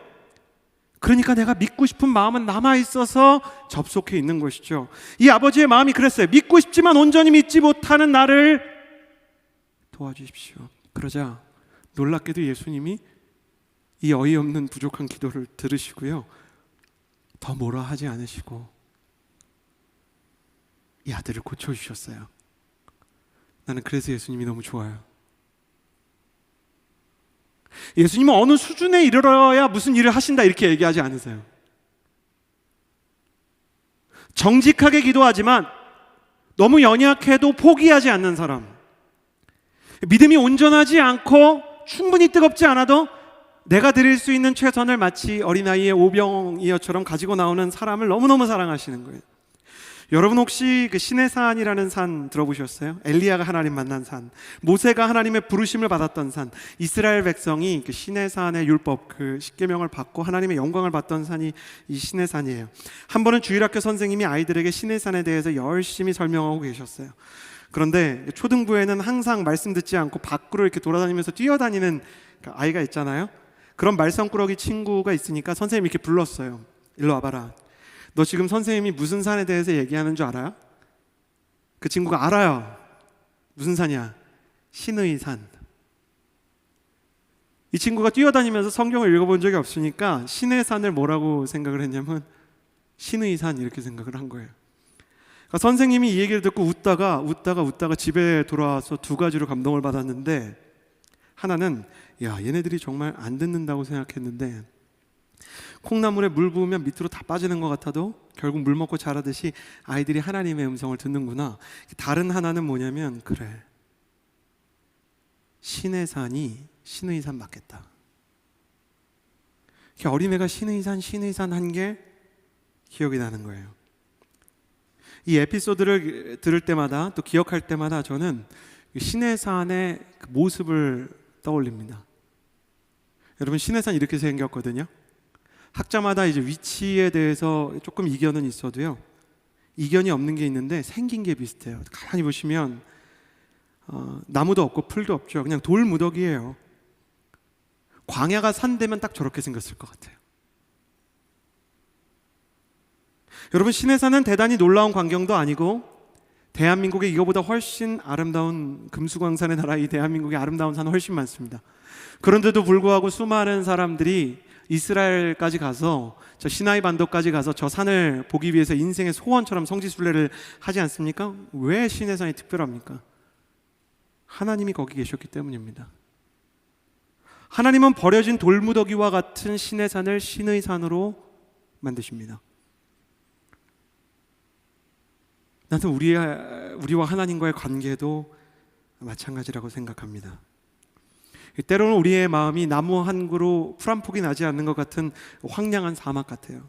그러니까 내가 믿고 싶은 마음은 남아있어서 접속해 있는 것이죠. 이 아버지의 마음이 그랬어요. 믿고 싶지만 온전히 믿지 못하는 나를 도와주십시오. 그러자 놀랍게도 예수님이 이 어이없는 부족한 기도를 들으시고요, 더 뭐라 하지 않으시고 이 아들을 고쳐주셨어요. 나는 그래서 예수님이 너무 좋아요. 예수님은 어느 수준에 이르러야 무슨 일을 하신다 이렇게 얘기하지 않으세요. 정직하게 기도하지만 너무 연약해도 포기하지 않는 사람, 믿음이 온전하지 않고 충분히 뜨겁지 않아도 내가 드릴 수 있는 최선을 마치 어린아이의 오병이어처럼 가지고 나오는 사람을 너무너무 사랑하시는 거예요. 여러분 혹시 그 신의 산이라는 산 들어보셨어요? 엘리야가 하나님 만난 산, 모세가 하나님의 부르심을 받았던 산, 이스라엘 백성이 그 신의 산의 율법, 그 십계명을 받고 하나님의 영광을 받던 산이 이 신의 산이에요. 한 번은 주일학교 선생님이 아이들에게 신의 산에 대해서 열심히 설명하고 계셨어요. 그런데 초등부에는 항상 말씀 듣지 않고 밖으로 이렇게 돌아다니면서 뛰어다니는 아이가 있잖아요. 그런 말썽꾸러기 친구가 있으니까 선생님이 이렇게 불렀어요. 일로 와봐라. 너 지금 선생님이 무슨 산에 대해서 얘기하는 줄 알아요? 그 친구가 알아요. 무슨 산이야? 신의 산. 이 친구가 뛰어다니면서 성경을 읽어본 적이 없으니까 신의 산을 뭐라고 생각을 했냐면 신의 산 이렇게 생각을 한 거예요. 그러니까 선생님이 이 얘기를 듣고 웃다가 집에 돌아와서 두 가지로 감동을 받았는데, 하나는 얘네들이 정말 안 듣는다고 생각했는데 콩나물에 물 부으면 밑으로 다 빠지는 것 같아도 결국 물 먹고 자라듯이 아이들이 하나님의 음성을 듣는구나. 다른 하나는 뭐냐면, 그래, 신의 산이 신의 산 맞겠다. 어린애가 신의 산 한 게 기억이 나는 거예요. 이 에피소드를 들을 때마다 또 기억할 때마다 저는 신의 산의 그 모습을 떠올립니다. 여러분, 신의 산 이렇게 생겼거든요. 학자마다 이제 위치에 대해서 조금 이견은 있어도요, 이견이 없는 게 있는데 생긴 게 비슷해요. 가만히 보시면 나무도 없고 풀도 없죠. 그냥 돌 무더기예요. 광야가 산되면 딱 저렇게 생겼을 것 같아요. 여러분, 신의 산은 대단히 놀라운 광경도 아니고 대한민국에 이거보다 훨씬 아름다운 금수강산의 나라 이 대한민국의 아름다운 산은 훨씬 많습니다. 그런데도 불구하고 수많은 사람들이 이스라엘까지 가서 저 시나이 반도까지 가서 저 산을 보기 위해서 인생의 소원처럼 성지순례를 하지 않습니까? 왜 신의 산이 특별합니까? 하나님이 거기 계셨기 때문입니다. 하나님은 버려진 돌무더기와 같은 신의 산을 신의 산으로 만드십니다. 나는 우리와 하나님과의 관계도 마찬가지라고 생각합니다. 때로는 우리의 마음이 나무 한 그루 풀 한 폭이 나지 않는 것 같은 황량한 사막 같아요.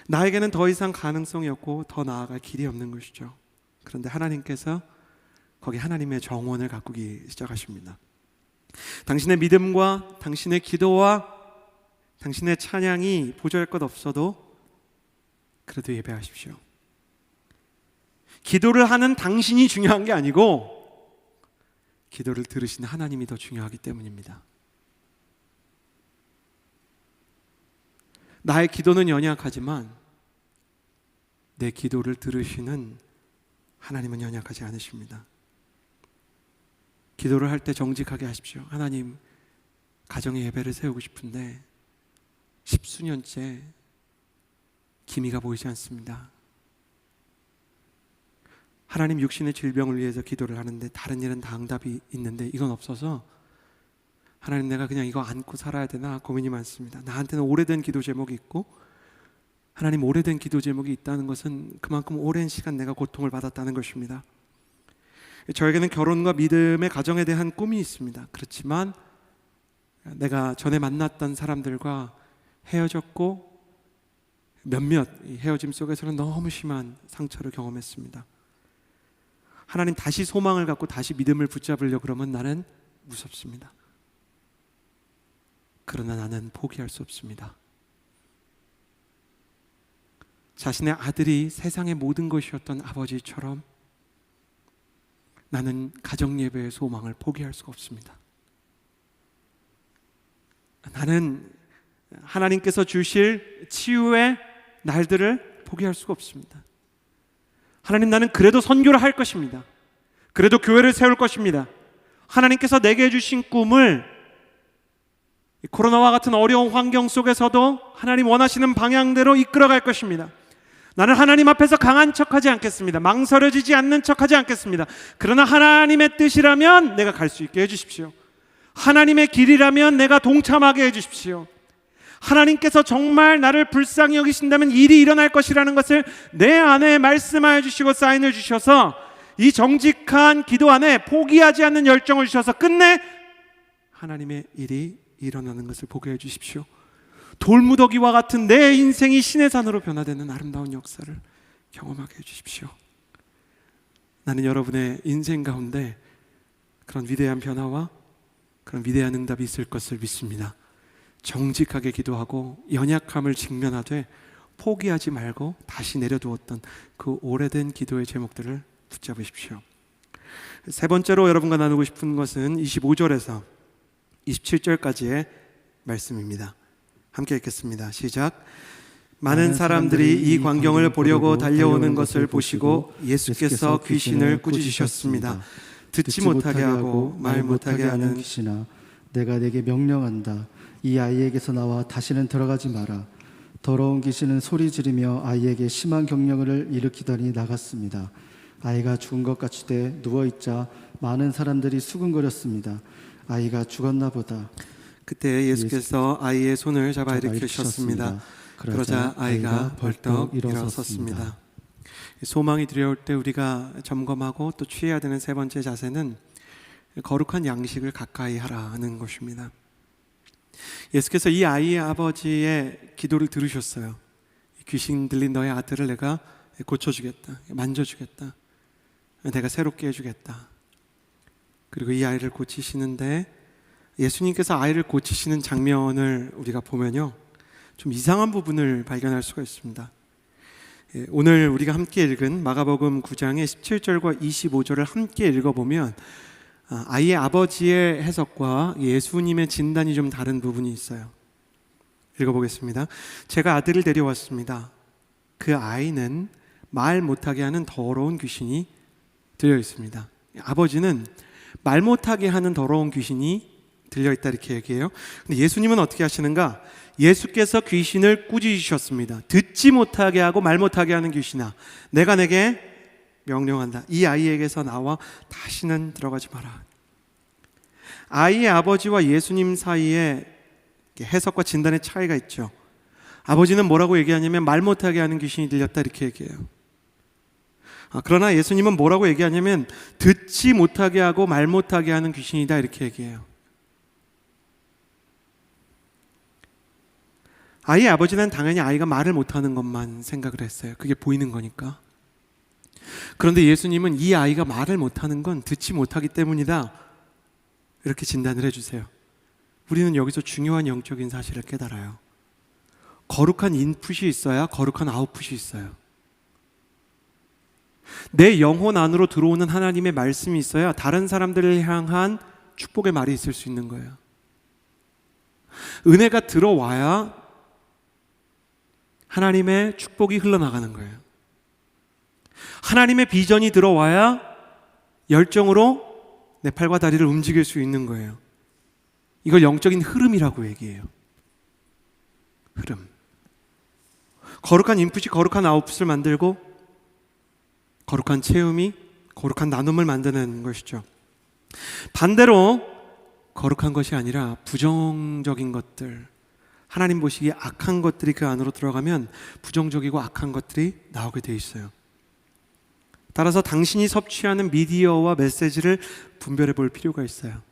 나에게는 더 이상 가능성이 없고 더 나아갈 길이 없는 것이죠. 그런데 하나님께서 거기 하나님의 정원을 가꾸기 시작하십니다. 당신의 믿음과 당신의 기도와 당신의 찬양이 보조할 것 없어도 그래도 예배하십시오. 기도를 하는 당신이 중요한 게 아니고 기도를 들으시는 하나님이 더 중요하기 때문입니다. 나의 기도는 연약하지만 내 기도를 들으시는 하나님은 연약하지 않으십니다. 기도를 할 때 정직하게 하십시오. 하나님, 가정의 예배를 세우고 싶은데 10수년째 기미가 보이지 않습니다. 하나님, 육신의 질병을 위해서 기도를 하는데 다른 일은 다 응답이 있는데 이건 없어서 하나님, 내가 그냥 이거 안고 살아야 되나 고민이 많습니다. 나한테는 오래된 기도 제목이 있고 하나님, 오래된 기도 제목이 있다는 것은 그만큼 오랜 시간 내가 고통을 받았다는 것입니다. 저에게는 결혼과 믿음의 가정에 대한 꿈이 있습니다. 그렇지만 내가 전에 만났던 사람들과 헤어졌고 몇몇 헤어짐 속에서는 너무 심한 상처를 경험했습니다. 하나님, 다시 소망을 갖고 다시 믿음을 붙잡으려고 그러면 나는 무섭습니다. 그러나 나는 포기할 수 없습니다. 자신의 아들이 세상의 모든 것이었던 아버지처럼 나는 가정 예배의 소망을 포기할 수가 없습니다. 나는 하나님께서 주실 치유의 날들을 포기할 수가 없습니다. 하나님, 나는 그래도 선교를 할 것입니다. 그래도 교회를 세울 것입니다. 하나님께서 내게 주신 꿈을 코로나와 같은 어려운 환경 속에서도 하나님 원하시는 방향대로 이끌어갈 것입니다. 나는 하나님 앞에서 강한 척하지 않겠습니다. 망설여지지 않는 척하지 않겠습니다. 그러나 하나님의 뜻이라면 내가 갈 수 있게 해주십시오. 하나님의 길이라면 내가 동참하게 해주십시오. 하나님께서 정말 나를 불쌍히 여기신다면 일이 일어날 것이라는 것을 내 안에 말씀하여 주시고 사인을 주셔서 이 정직한 기도 안에 포기하지 않는 열정을 주셔서 끝내 하나님의 일이 일어나는 것을 보게 해 주십시오. 돌무더기와 같은 내 인생이 신의 산으로 변화되는 아름다운 역사를 경험하게 해 주십시오. 나는 여러분의 인생 가운데 그런 위대한 변화와 그런 위대한 응답이 있을 것을 믿습니다. 정직하게 기도하고 연약함을 직면하되 포기하지 말고 다시 내려두었던 그 오래된 기도의 제목들을 붙잡으십시오. 세 번째로 여러분과 나누고 싶은 것은 25절에서 27절까지의 말씀입니다. 함께 읽겠습니다. 시작. 많은 사람들이 이 광경을 보려고 달려오는 것을 보시고 예수께서 귀신을 꾸짖으셨습니다. 듣지 못하게 하고 말 못하게 하는 귀신아, 내가 내게 명령한다. 이 아이에게서 나와 다시는 들어가지 마라. 더러운 귀신은 소리 지르며 아이에게 심한 경련을 일으키더니 나갔습니다. 아이가 죽은 것 같이 돼 누워있자 많은 사람들이 수군거렸습니다. 아이가 죽었나 보다. 그때 예수께서 아이의 손을 잡아 일으키셨습니다. 그러자 아이가 벌떡 일어섰습니다. 소망이 두려울 때 우리가 점검하고 또 취해야 되는 세 번째 자세는 거룩한 양식을 가까이 하라는 것입니다. 예수께서 이 아이의 아버지의 기도를 들으셨어요. 귀신 들린 너의 아들을 내가 고쳐주겠다, 만져주겠다, 내가 새롭게 해주겠다. 그리고 이 아이를 고치시는데 예수님께서 아이를 고치시는 장면을 우리가 보면요, 좀 이상한 부분을 발견할 수가 있습니다. 오늘 우리가 함께 읽은 마가복음 9장의 17절과 25절을 함께 읽어보면 아이의 아버지의 해석과 예수님의 진단이 좀 다른 부분이 있어요. 읽어보겠습니다. 제가 아들을 데려왔습니다. 그 아이는 말 못하게 하는 더러운 귀신이 들려 있습니다. 아버지는 말 못하게 하는 더러운 귀신이 들려있다 이렇게 얘기해요. 근데 예수님은 어떻게 하시는가? 예수께서 귀신을 꾸짖으셨습니다. 듣지 못하게 하고 말 못하게 하는 귀신아, 내가 내게 명령한다. 이 아이에게서 나와 다시는 들어가지 마라. 아이의 아버지와 예수님 사이에 해석과 진단의 차이가 있죠. 아버지는 뭐라고 얘기하냐면 말 못하게 하는 귀신이 들렸다 이렇게 얘기해요. 그러나 예수님은 뭐라고 얘기하냐면 듣지 못하게 하고 말 못하게 하는 귀신이다 이렇게 얘기해요. 아이의 아버지는 당연히 아이가 말을 못하는 것만 생각을 했어요. 그게 보이는 거니까. 그런데 예수님은 이 아이가 말을 못하는 건 듣지 못하기 때문이다 이렇게 진단을 해주세요. 우리는 여기서 중요한 영적인 사실을 깨달아요. 거룩한 인풋이 있어야 거룩한 아웃풋이 있어요. 내 영혼 안으로 들어오는 하나님의 말씀이 있어야 다른 사람들을 향한 축복의 말이 있을 수 있는 거예요. 은혜가 들어와야 하나님의 축복이 흘러나가는 거예요. 하나님의 비전이 들어와야 열정으로 내 팔과 다리를 움직일 수 있는 거예요. 이걸 영적인 흐름이라고 얘기해요. 흐름. 거룩한 인풋이 거룩한 아웃풋을 만들고 거룩한 체험이 거룩한 나눔을 만드는 것이죠. 반대로 거룩한 것이 아니라 부정적인 것들, 하나님 보시기에 악한 것들이 그 안으로 들어가면 부정적이고 악한 것들이 나오게 돼 있어요. 따라서 당신이 섭취하는 미디어와 메시지를 분별해 볼 필요가 있어요.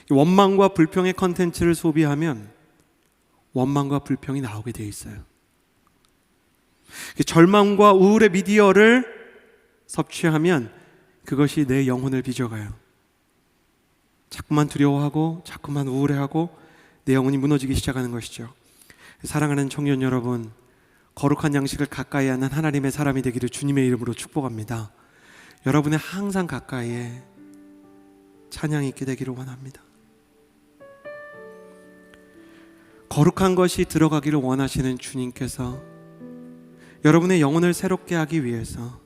원망과 불평의 컨텐츠를 소비하면 원망과 불평이 나오게 돼 있어요. 절망과 우울의 미디어를 섭취하면 그것이 내 영혼을 빚어가요. 자꾸만 두려워하고 자꾸만 우울해하고 내 영혼이 무너지기 시작하는 것이죠. 사랑하는 청년 여러분, 거룩한 양식을 가까이 하는 하나님의 사람이 되기를 주님의 이름으로 축복합니다. 여러분의 항상 가까이에 찬양이 있게 되기를 원합니다. 거룩한 것이 들어가기를 원하시는 주님께서 여러분의 영혼을 새롭게 하기 위해서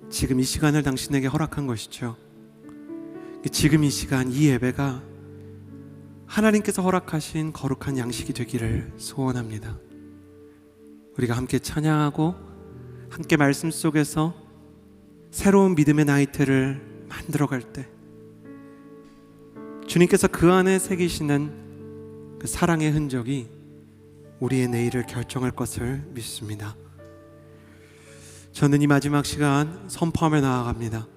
지금 이 시간을 당신에게 허락한 것이죠. 지금 이 시간, 이 예배가 하나님께서 허락하신 거룩한 양식이 되기를 소원합니다. 우리가 함께 찬양하고 함께 말씀 속에서 새로운 믿음의 나이테를 만들어갈 때 주님께서 그 안에 새기시는 그 사랑의 흔적이 우리의 내일을 결정할 것을 믿습니다. 저는 이 마지막 시간 선포하며 나아갑니다.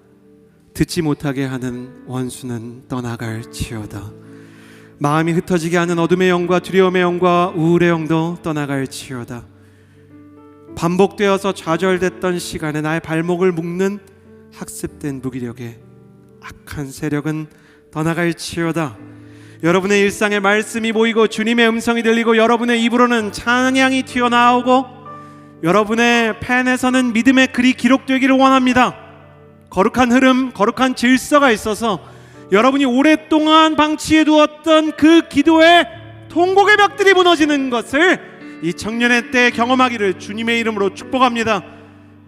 듣지 못하게 하는 원수는 떠나갈지어다. 마음이 흩어지게 하는 어둠의 영과 두려움의 영과 우울의 영도 떠나갈지어다. 반복되어서 좌절됐던 시간에 나의 발목을 묶는 학습된 무기력의 악한 세력은 떠나갈지어다. 여러분의 일상에 말씀이 보이고 주님의 음성이 들리고 여러분의 입으로는 찬양이 튀어나오고 여러분의 펜에서는 믿음의 글이 기록되기를 원합니다. 거룩한 흐름, 거룩한 질서가 있어서 여러분이 오랫동안 방치해 두었던 그 기도의 통곡의 벽들이 무너지는 것을 이 청년의 때 경험하기를 주님의 이름으로 축복합니다.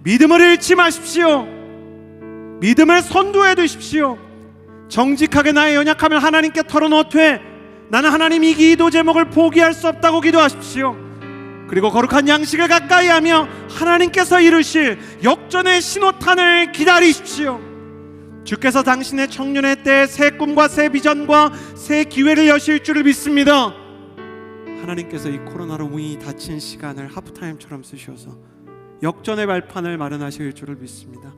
믿음을 잃지 마십시오. 믿음을 선두해 두십시오. 정직하게 나의 연약함을 하나님께 털어놓되 나는 하나님 이 기도 제목을 포기할 수 없다고 기도하십시오. 그리고 거룩한 양식을 가까이 하며 하나님께서 이루실 역전의 신호탄을 기다리십시오. 주께서 당신의 청년의 때에 새 꿈과 새 비전과 새 기회를 여실 줄을 믿습니다. 하나님께서 이 코로나로 문이 닫힌 시간을 하프타임처럼 쓰셔서 역전의 발판을 마련하실 줄을 믿습니다.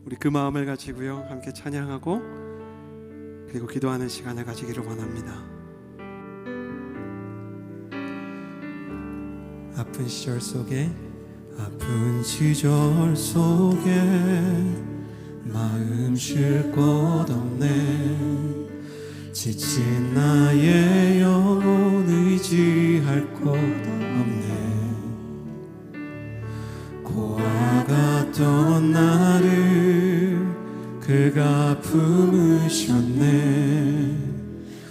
우리 그 마음을 가지고요 함께 찬양하고 그리고 기도하는 시간을 가지기를 원합니다. 아픈 시절 속에 마음 쉴 곳 없네. 지친 나의 영혼 의지할 곳 없네. 고아 같던 나를 그가 품으셨네.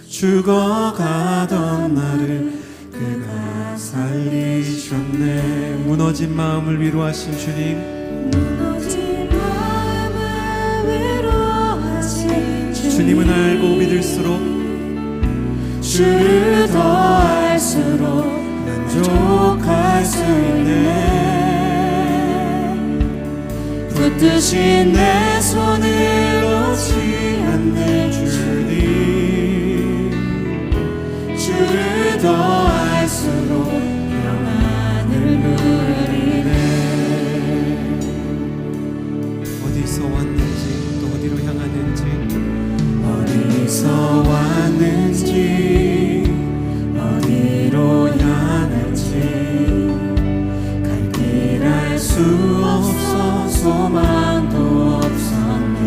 죽어가던 나를 그가 살리셨네. 무너진 마음을 위로하신 주님, 무너진 마음을 위로하신 주님은 알고 믿을수록 주를 더할수록 만족할 수 있네. 붙드신 내 손을 놓지 않는 주님, 주를 더할수록 평안을 누리네. 어디서 왔는지 또 어디로 향하는지, 어디서 왔는지 어디로 향할지 갈 길 알 수 없어 소망도 없었네.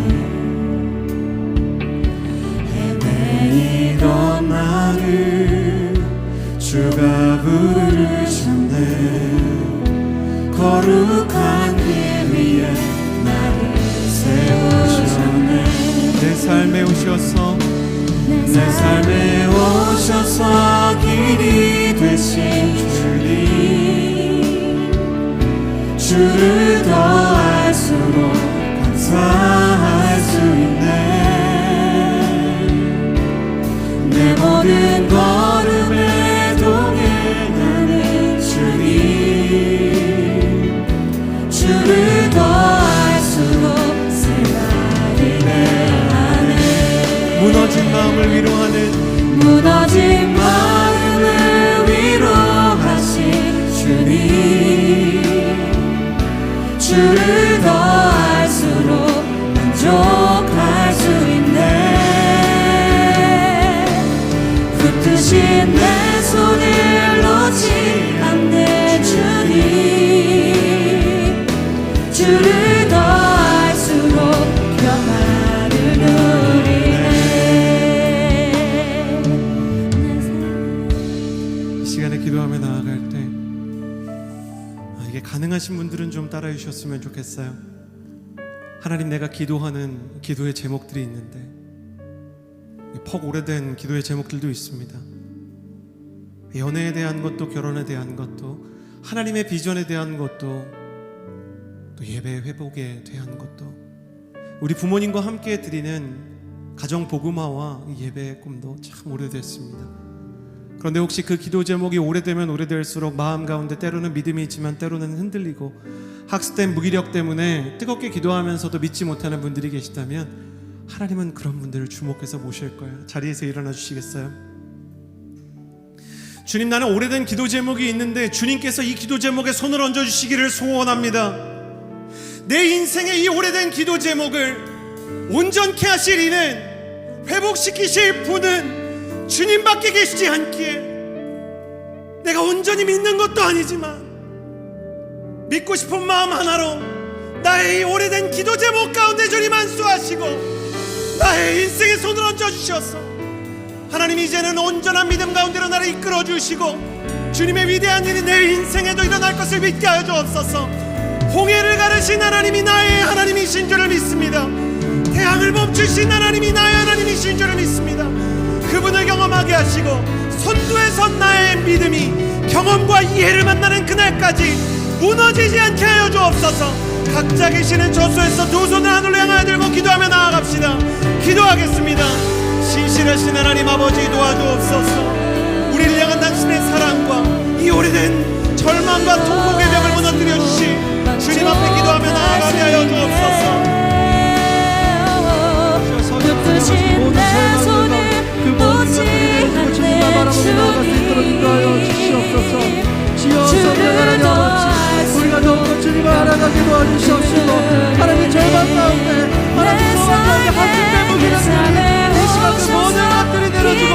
헤매이던 나를 주가 부르셨네. 거룩한 길 위에 나를 세우셨네. 내 삶에 오셔서 내 삶에 오셔서 길이 되신 주님, 주를 더할수록 감사할 수 있네. 내 모든 걸음에 동행하는 주님, 주를 더할수록 생각이 내 안에. 무너진 마음을 위로하는 무너진 마음을 위로하신 주님, 주를 더 알수록 만족할 수 있네. 붙드신 내 손을 놓지 않네. 주님, 주를 더 알수록 평안을 누리네. 이 시간에 기도하며 나아갈 때 이게 가능하신 분들은 좀 따라해 주셨으면 좋겠어요. 하나님, 내가 기도하는 기도의 제목들이 있는데 퍽 오래된 기도의 제목들도 있습니다. 연애에 대한 것도, 결혼에 대한 것도, 하나님의 비전에 대한 것도, 또 예배 회복에 대한 것도, 우리 부모님과 함께 드리는 가정 복음화와 예배의 꿈도 참 오래됐습니다. 그런데 혹시 그 기도 제목이 오래되면 오래될수록 마음 가운데 때로는 믿음이 있지만 때로는 흔들리고 학습된 무기력 때문에 뜨겁게 기도하면서도 믿지 못하는 분들이 계시다면 하나님은 그런 분들을 주목해서 모실 거예요. 자리에서 일어나 주시겠어요? 주님, 나는 오래된 기도 제목이 있는데 주님께서 이 기도 제목에 손을 얹어 주시기를 소원합니다. 내 인생의 이 오래된 기도 제목을 온전케 하실 이는, 회복시키실 분은 주님밖에 계시지 않기에 내가 온전히 믿는 것도 아니지만 믿고 싶은 마음 하나로 나의 이 오래된 기도 제목 가운데 주님 안수하시고 나의 인생에 손을 얹어 주셔서 하나님, 이제는 온전한 믿음 가운데로 나를 이끌어 주시고 주님의 위대한 일이 내 인생에도 일어날 것을 믿게 하여 주옵소서. 홍해를 가르신 하나님이 나의 하나님이신 줄을 믿습니다. 태양을 멈추신 하나님이 나의 하나님이신 줄을 믿습니다. 그분을 경험하게 하시고 선두에 선 나의 믿음이 경험과 이해를 만나는 그날까지 무너지지 않게 하여 주옵소서. 각자 계시는 저수에서 두 손을 하늘로 향하여 들고 기도하며 나아갑시다. 기도하겠습니다. 신실하신 하나님 아버지, 도와주옵소서. 우리를 향한 당신의 사랑과 이 오래된 절망과 통곡의 벽을 무너뜨려 주시 주님 앞에 기도하며 나아가게 하여 주옵소서. 붙드신 내 손을 놓지 않네. 주를 더 알수록 우리가 더욱더 주님을 알아가게 도와주시옵시고, 하나님 절망 가운데 하나님 소원하게 하나님의 무기력을 이 시간 그 모든 것들이 내려주고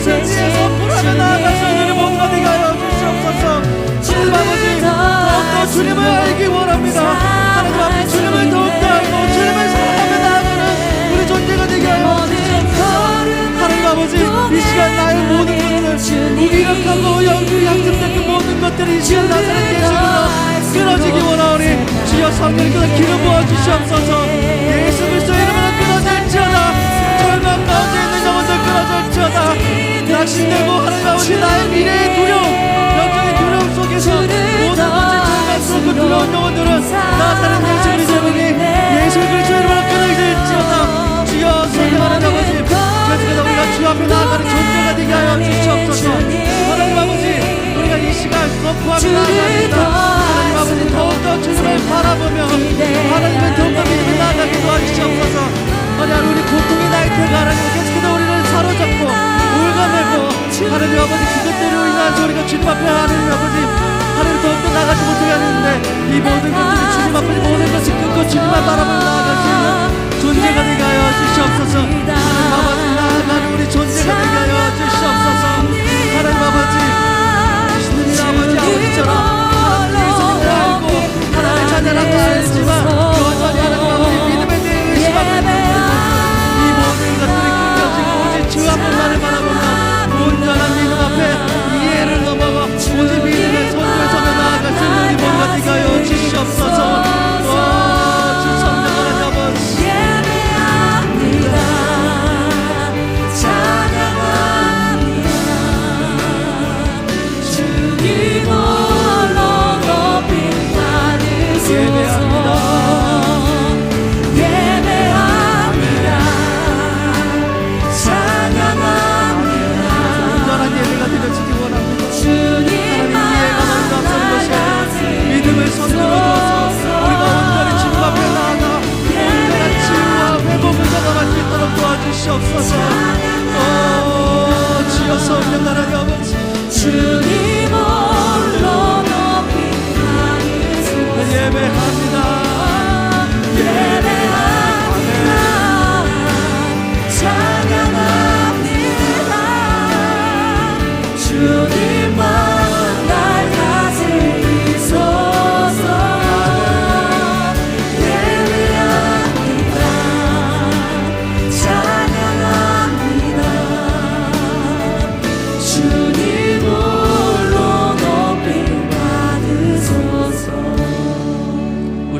승리의 선포하며 나아갈 수 있는 몸과 되게 하여 주시옵소서. 주님 아버지, 더욱더 주님을 알기 원합니다. 하나님 아버지, 주님을 더욱더 알고 주님을 사랑하며 나아가는 우리 존재가 되게 하여 주시옵소서. 하나님 아버지, 이 시간 나의 모든 것들, 무기력하고 영이 약점된 그 모든 것들이 이 시간 나사렛 예수님으로 끊어지기 원하오니 주여 성령을 끊어 기름 부어 주시옵소서. 예수 그리스도의 이름으로 끊어질지어다. 절망 가운데 있는 영혼들 끊어질지어다. 낙심되고 하나님 아버지, 나의 미래의 두려움, 영적인 두려움 속에서 모든 것이 절망스럽고 두려운 영혼들은 나사렛 예수 그리스도니 예수 그리스도의 이름으로 끊어질지어다. 주여 성령 하나님 아버지, 그래서 우리가 주 앞에 나아가는 존재가 되게 하여 주시옵소서. 하나님 아버지, 우리가 이 시간 선포하며 나아갑니다. 하나님 아버지, 더욱더 주님을 바라보며 하나님의 더욱더 믿음을 나아가게 도와주시옵소서. 하나님, 우리 고통의 나이트가 하나님 계속해서 우리를 사로잡고 울가매고 하나님 아버지, 그것들로 인해서 우리가 주님 앞에 하나님 아버지, 하나님 더욱더 나가지 못하게 하는데 이 모든 것들이 주님 앞에 모든 것을 끊고 주님만 바라보며 나아갈 수 있는 존재가 되게 하여 주시옵소서. 하나님 아버지, 나아가는 우리 존재가 되게 하여 주시옵소서. 하나님 아버지, 주님 아버지, 아버지처럼 하나님의 예수님을 알고 하나님의 자녀라고 알지만 여전히 하나님 아버지 믿음에 대해 의심하고 있는 이 모든 것들이 끊겨지고 오직 주 한 분만을 바라보며 온전한 믿음 앞에 이해를 넘어가 오직 믿음의 선두에 서며 나아갈 수 있는 우리 모두가 되게 하여 주시옵소서. 주 성령 하나님 아버지, 예배합니다. 찬양합니다. 주님 홀로 높임 받으소서. 예배합니다. 찬양합니다. 온전한 예배가 드려지기 원합니다. 주님만 나가지 믿음을 선두로 둬서 우리가 온전히 주님 앞에 나아가 온전한 치유와 회복을 나아갈 수 있도록 도와주시옵소서.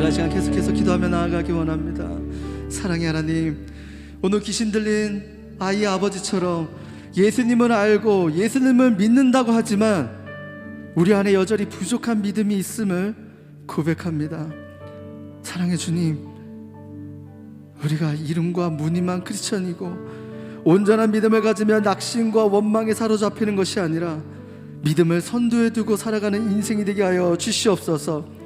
우리 한 시간 계속해서 기도하며 나아가기 원합니다. 사랑의 하나님, 오늘 귀신 들린 아이의 아버지처럼 예수님을 알고 예수님을 믿는다고 하지만 우리 안에 여전히 부족한 믿음이 있음을 고백합니다. 사랑의 주님, 우리가 이름과 무늬만 크리스천이고 온전한 믿음을 가지면 낙심과 원망에 사로잡히는 것이 아니라 믿음을 선두에 두고 살아가는 인생이 되게 하여 주시옵소서.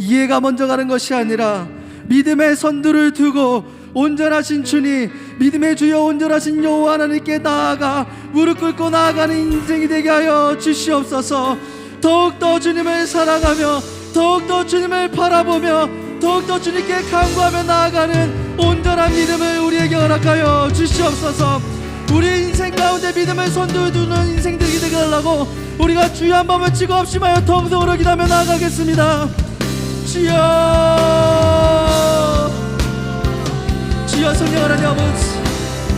이해가 먼저 가는 것이 아니라 믿음의 선두를 두고 온전하신 주님, 믿음의 주여 온전하신 여호와 하나님께 나아가 무릎 꿇고 나아가는 인생이 되게 하여 주시옵소서. 더욱더 주님을 사랑하며 더욱더 주님을 바라보며 더욱더 주님께 간구하며 나아가는 온전한 믿음을 우리에게 허락하여 주시옵소서. 우리의 인생 가운데 믿음을 선두에 두는 인생들이 되게 하려고 우리가 주여 한 번만 치고 없이마여 통성으로 기도하며 나아가겠습니다. 주여, 주여. 성령 하나님 아버지,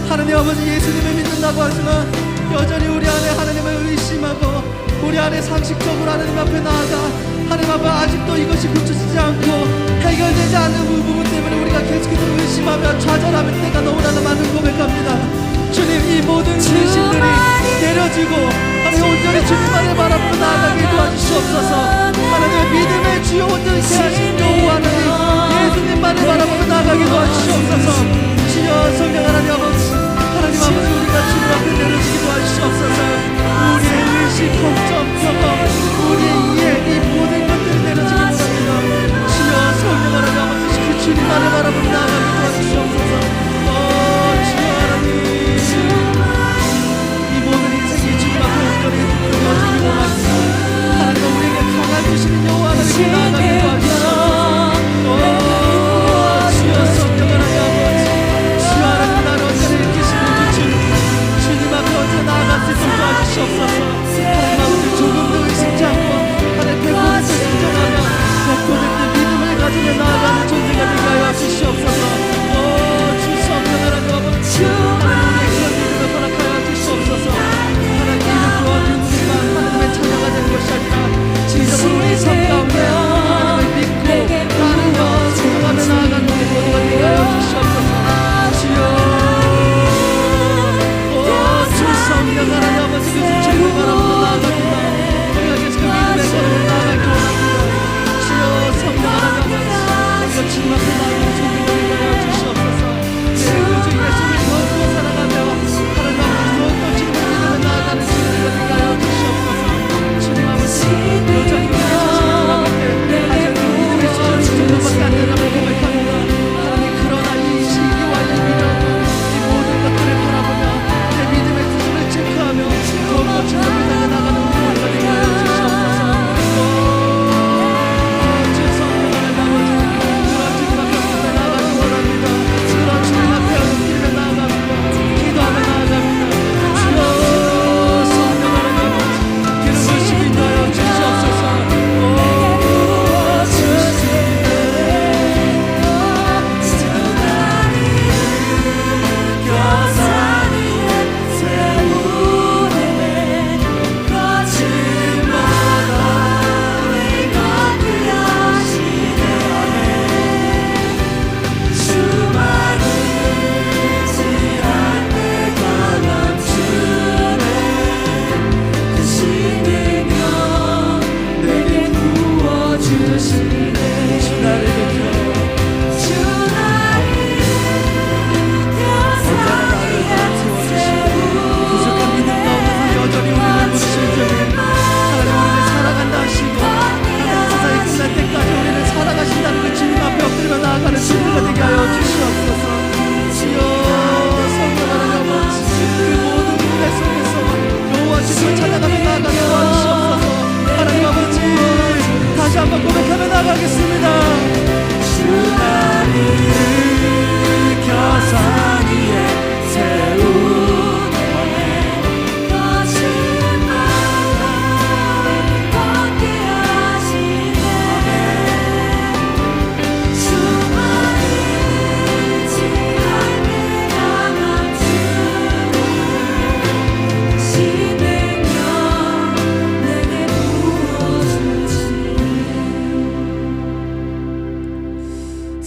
하나님 아버지, 예수님을 믿는다고 하지만 여전히 우리 안에 하나님을 의심하고 우리 안에 상식적으로 하나님 앞에 나아가 하나님 앞에 아직도 이것이 고쳐지지 않고 해결되지 않는 부분 때문에 우리가 계속해서 의심하며 좌절하는 때가 너무나 많은 고백합니다. 주님, 이 모든 신들이 내려지고 하나님 온전히 주님만을 바라보고 나아가게 도와주시옵소서. 하나님의 믿음의 주여 온전히 하신 여호와 하나님, 예수님만을 바라보고 나아가게 도와주시옵소서. 주여, 성령 하나님 아버지, 하나님 아버지, 우리가 주님 앞에 내려지게 도와주시옵소서. 우리의 의식, 걱정, 경험, 우리의 이해, 이 모든 것들이 내려지게 원합니다. 주여, 성령 하나님 아버지, 그 주님만을 바라보고 나아가게 도와주시옵소서. 주여 하나님, 이 모든 인생이 주님 앞에 온전히 되어지기 원합니다. 하나님, 우리에게 강한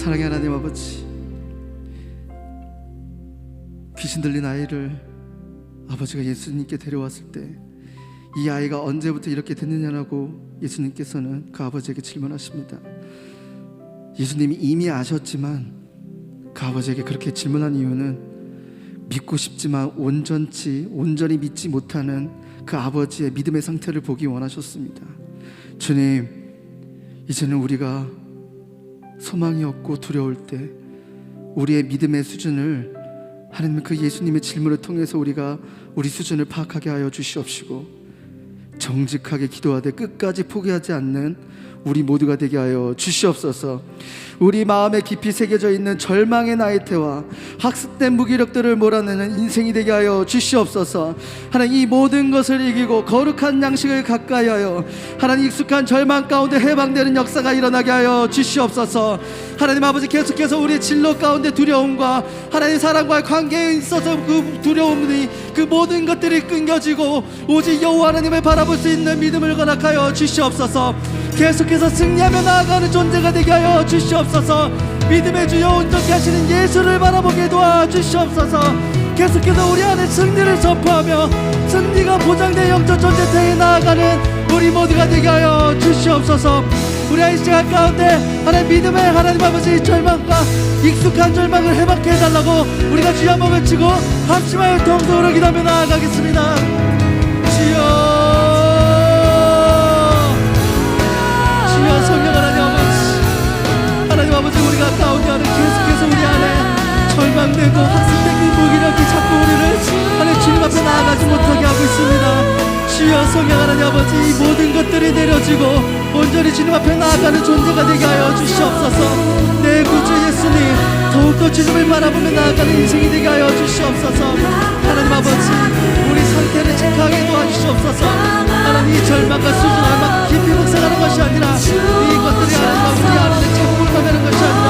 사랑의 하나님 아버지, 귀신 들린 아이를 아버지가 예수님께 데려왔을 때 이 아이가 언제부터 이렇게 됐느냐라고 예수님께서는 그 아버지에게 질문하십니다. 예수님이 이미 아셨지만 그 아버지에게 그렇게 질문한 이유는 믿고 싶지만 온전히 믿지 못하는 그 아버지의 믿음의 상태를 보기 원하셨습니다. 주님, 이제는 우리가 소망이 없고 두려울 때 우리의 믿음의 수준을 하나님 그 예수님의 질문을 통해서 우리가 우리 수준을 파악하게 하여 주시옵시고, 정직하게 기도하되 끝까지 포기하지 않는 우리 모두가 되게 하여 주시옵소서. 우리 마음에 깊이 새겨져 있는 절망의 나이테와 학습된 무기력들을 몰아내는 인생이 되게 하여 주시옵소서. 하나님, 이 모든 것을 이기고 거룩한 양식을 가까이 하여 하나님 익숙한 절망 가운데 해방되는 역사가 일어나게 하여 주시옵소서. 하나님 아버지, 계속해서 우리의 진로 가운데 두려움과 하나님 사랑과의 관계에 있어서 그 두려움이 그 모든 것들이 끊겨지고 오직 여호와 하나님을 바라볼 수 있는 믿음을 허락하여 주시옵소서. 계속해서 승리하며 나아가는 존재가 되게 하여 주시옵소서. 믿음의 주여 온전케 하시는 예수를 바라보게 도와주시옵소서. 계속해서 우리 안에 승리를 선포하며 승리가 보장된 영적 존재태에 나아가는 우리 모두가 되게 하여 주시옵소서. 우리 이 시간 가운데 하나님 믿음의 하나님 아버지 절망과 익숙한 절망을 해방케 해달라고 우리가 주여 한번 외치고 합심하여 통성으로 기도하며 나아가겠습니다. 주여, 성령 하나님 아버지, 하나님 아버지, 우리가 가운데 하는 계속해서 우리 안에 절망되고 학습된 그 무기력이 자꾸 우리를 하나님 주님 앞에 나아가지 못하게 하고 있습니다. 주여, 성령 하나님 아버지, 이 모든 것들이 내려지고 온전히 주님 앞에 나아가는 존재가 되게 하여 주시옵소서. 내 구주 예수님, 더욱더 주님을 바라보며 나아가는 인생이 되게 하여 주시옵소서. 하나님 아버지, 우리 상태를 체크하게 도와주시옵소서. 하나님, 이 절망과 수준을 막 깊이 묵상하는 것이 아니라 이것들이 하나님 우리 안에 착복하는 것이 아니라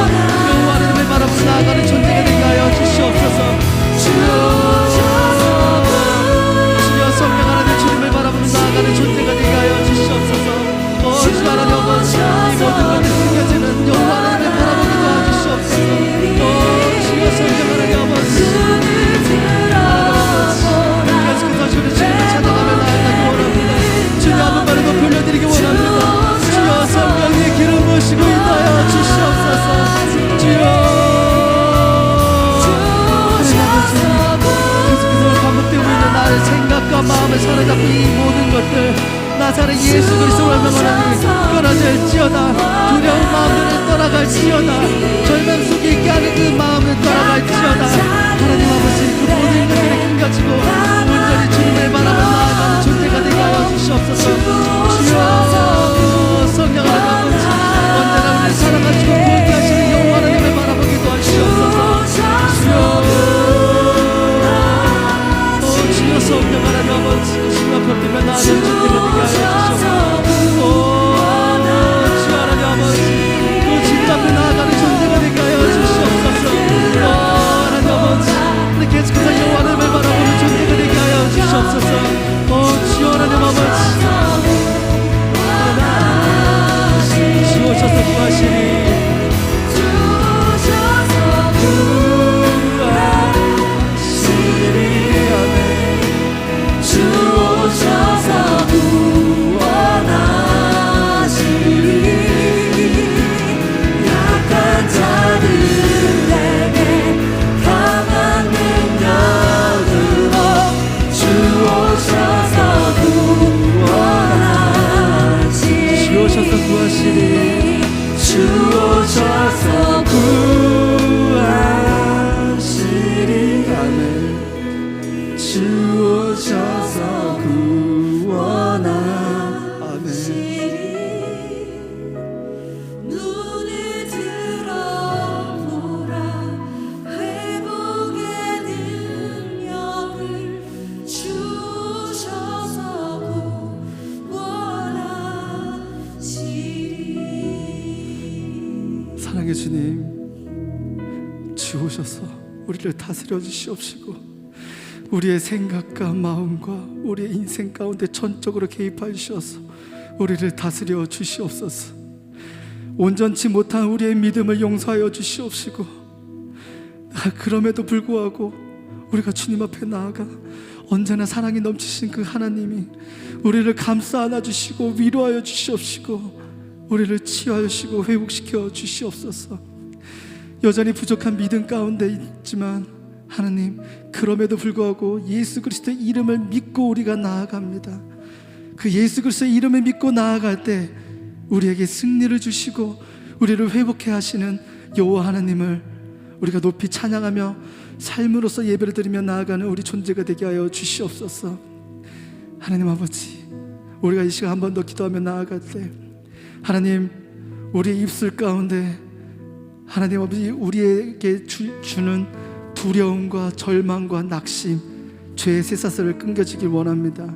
여호와 하나님을 바라보며 나아가는 존재가 되게 하여 주시옵소서. 주여, 성령 하나님 주님을 바라보며 나아가는 존재가 되게 하여 주시옵소서. 주 하나님 아버지, 이 모든 것들이 숨겨지는 여호와 하나님을 바라보게 도와주시옵소서. 주여, 성령 하나님 아버지, 계속해서 주님을 찾아가며 나아가기 원합니다. 주님 한 번만 더 불러드리기 원합니다. 주여, 성령의 기름 부으시고 인도하여 주시옵소서. 주여, 계속해서 반복되고 있는 나의 생각과 마음을 사로잡고 이 모든 것들 나사렛 예수 그리스도를 명하니 끊어질지어다. 두려운 마음들을 떠나갈지어다. 절망 속에 있게 하는 그 마음을 떠나갈지어다. 하나님 아버지, 그 모든 것들이 끊겨지고 온전히 주님을 바라보며 나아가는 존재가 되게 하여 주시옵소서. 주여, 성령 하나님 아버지, 언제나 우리를 사랑하시고 보호하시는 여호와 하나님을 바라보게 도와주시옵소서. 주여, 성령 하나님 아버지, 주님 앞에 뛰며 나아가는 존재가 되게 하여 주시옵소서. 주여 하나님 아버지, 그 주님 앞에 나아가는 존재가 되게 하여 주시옵소서. 하나님 아버지, 계속해서 여호와 하나님을 바라보는 존재가 되게 하여 주시옵소서. 주여 하나님 아버지, 주오셔서 구하시니 주오셔서 구원하시니 약한 자들에게 강한 능력으로 주오셔서 구원하시니 주오셔서 구하시니 주오셔서 구하시니 아멘. 주오셔서 구원하시니 눈을 들어보라 회복의 능력을 주셔서 구원하시리. 사랑의 주님, 주오셔서 우리를 다스려 주시옵시고 우리의 생각과 마음과 우리의 인생 가운데 전적으로 개입하여 주셔서 우리를 다스려 주시옵소서. 온전치 못한 우리의 믿음을 용서하여 주시옵시고, 그럼에도 불구하고 우리가 주님 앞에 나아가 언제나 사랑이 넘치신 그 하나님이 우리를 감싸 안아주시고 위로하여 주시옵시고 우리를 치유하시고 회복시켜 주시옵소서. 여전히 부족한 믿음 가운데 있지만 하나님, 그럼에도 불구하고 예수 그리스도의 이름을 믿고 우리가 나아갑니다. 그 예수 그리스도의 이름을 믿고 나아갈 때 우리에게 승리를 주시고 우리를 회복해 하시는 여호와 하나님을 우리가 높이 찬양하며 삶으로서 예배를 드리며 나아가는 우리 존재가 되게 하여 주시옵소서. 하나님 아버지, 우리가 이 시간 한 번 더 기도하며 나아갈 때 하나님, 우리의 입술 가운데 하나님 아버지 우리에게 주는 두려움과 절망과 낙심, 죄의 쇠사슬을 끊겨지길 원합니다.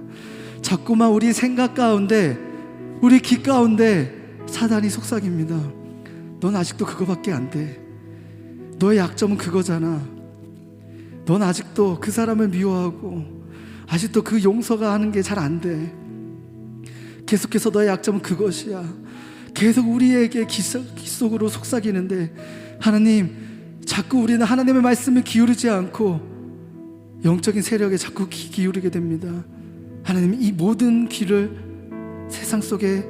자꾸만 우리 생각 가운데, 우리 귀 가운데 사단이 속삭입니다. 넌 아직도 그거밖에 안 돼. 너의 약점은 그거잖아. 넌 아직도 그 사람을 미워하고 아직도 그 용서가 하는 게 잘 안 돼. 계속해서 너의 약점은 그것이야. 계속 우리에게 귀 속으로 속삭이는데 하나님, 자꾸 우리는 하나님의 말씀을 기울이지 않고 영적인 세력에 자꾸 귀 기울이게 됩니다. 하나님, 이 모든 귀를, 세상 속에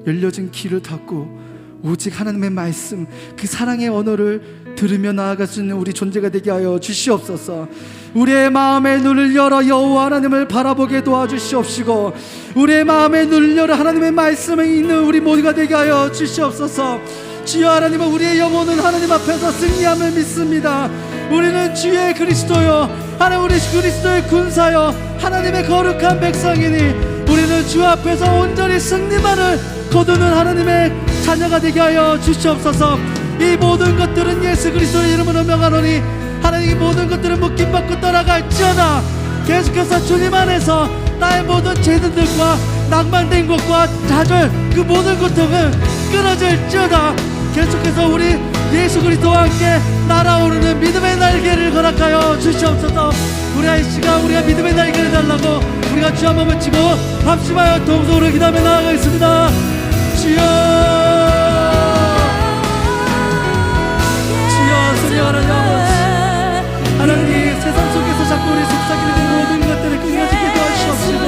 열려진 귀를 닫고 오직 하나님의 말씀, 그 사랑의 언어를 들으며 나아갈 수 있는 우리 존재가 되게 하여 주시옵소서. 우리의 마음의 눈을 열어 여호와 하나님을 바라보게 도와주시옵시고 우리의 마음의 눈을 열어 하나님의 말씀에 있는 우리 모두가 되게 하여 주시옵소서. 주여 하나님은 우리의 영혼은 하나님 앞에서 승리함을 믿습니다. 우리는 주의 그리스도요, 하나님 우리 그리스도의 군사요, 하나님의 거룩한 백성이니 우리는 주 앞에서 온전히 승리만을 거두는 하나님의 자녀가 되게 하여 주시옵소서. 이 모든 것들은 예수 그리스도의 이름으로 명하노니 하나님, 이 모든 것들은 묶임받고 떠나갈지어다. 계속해서 주님 안에서 나의 모든 죄들과 낭만된 것과 좌절, 그 모든 고통은 끊어질지어다. 계속해서 우리 예수 그리스도와 함께 날아오르는 믿음의 날개를 허락하여 주시옵소서. 우리가 이 시간 우리가 믿음의 날개를 달라고 우리가 주 한번 외치고 합심하여 동성으로 기도하며 나아가겠습니다. 주여, 주여, 성령 하나님 아버지, 하나님, 세상 속에서 자꾸 우리 속삭이는 모든 것들을 끊어지게 도와주시옵시고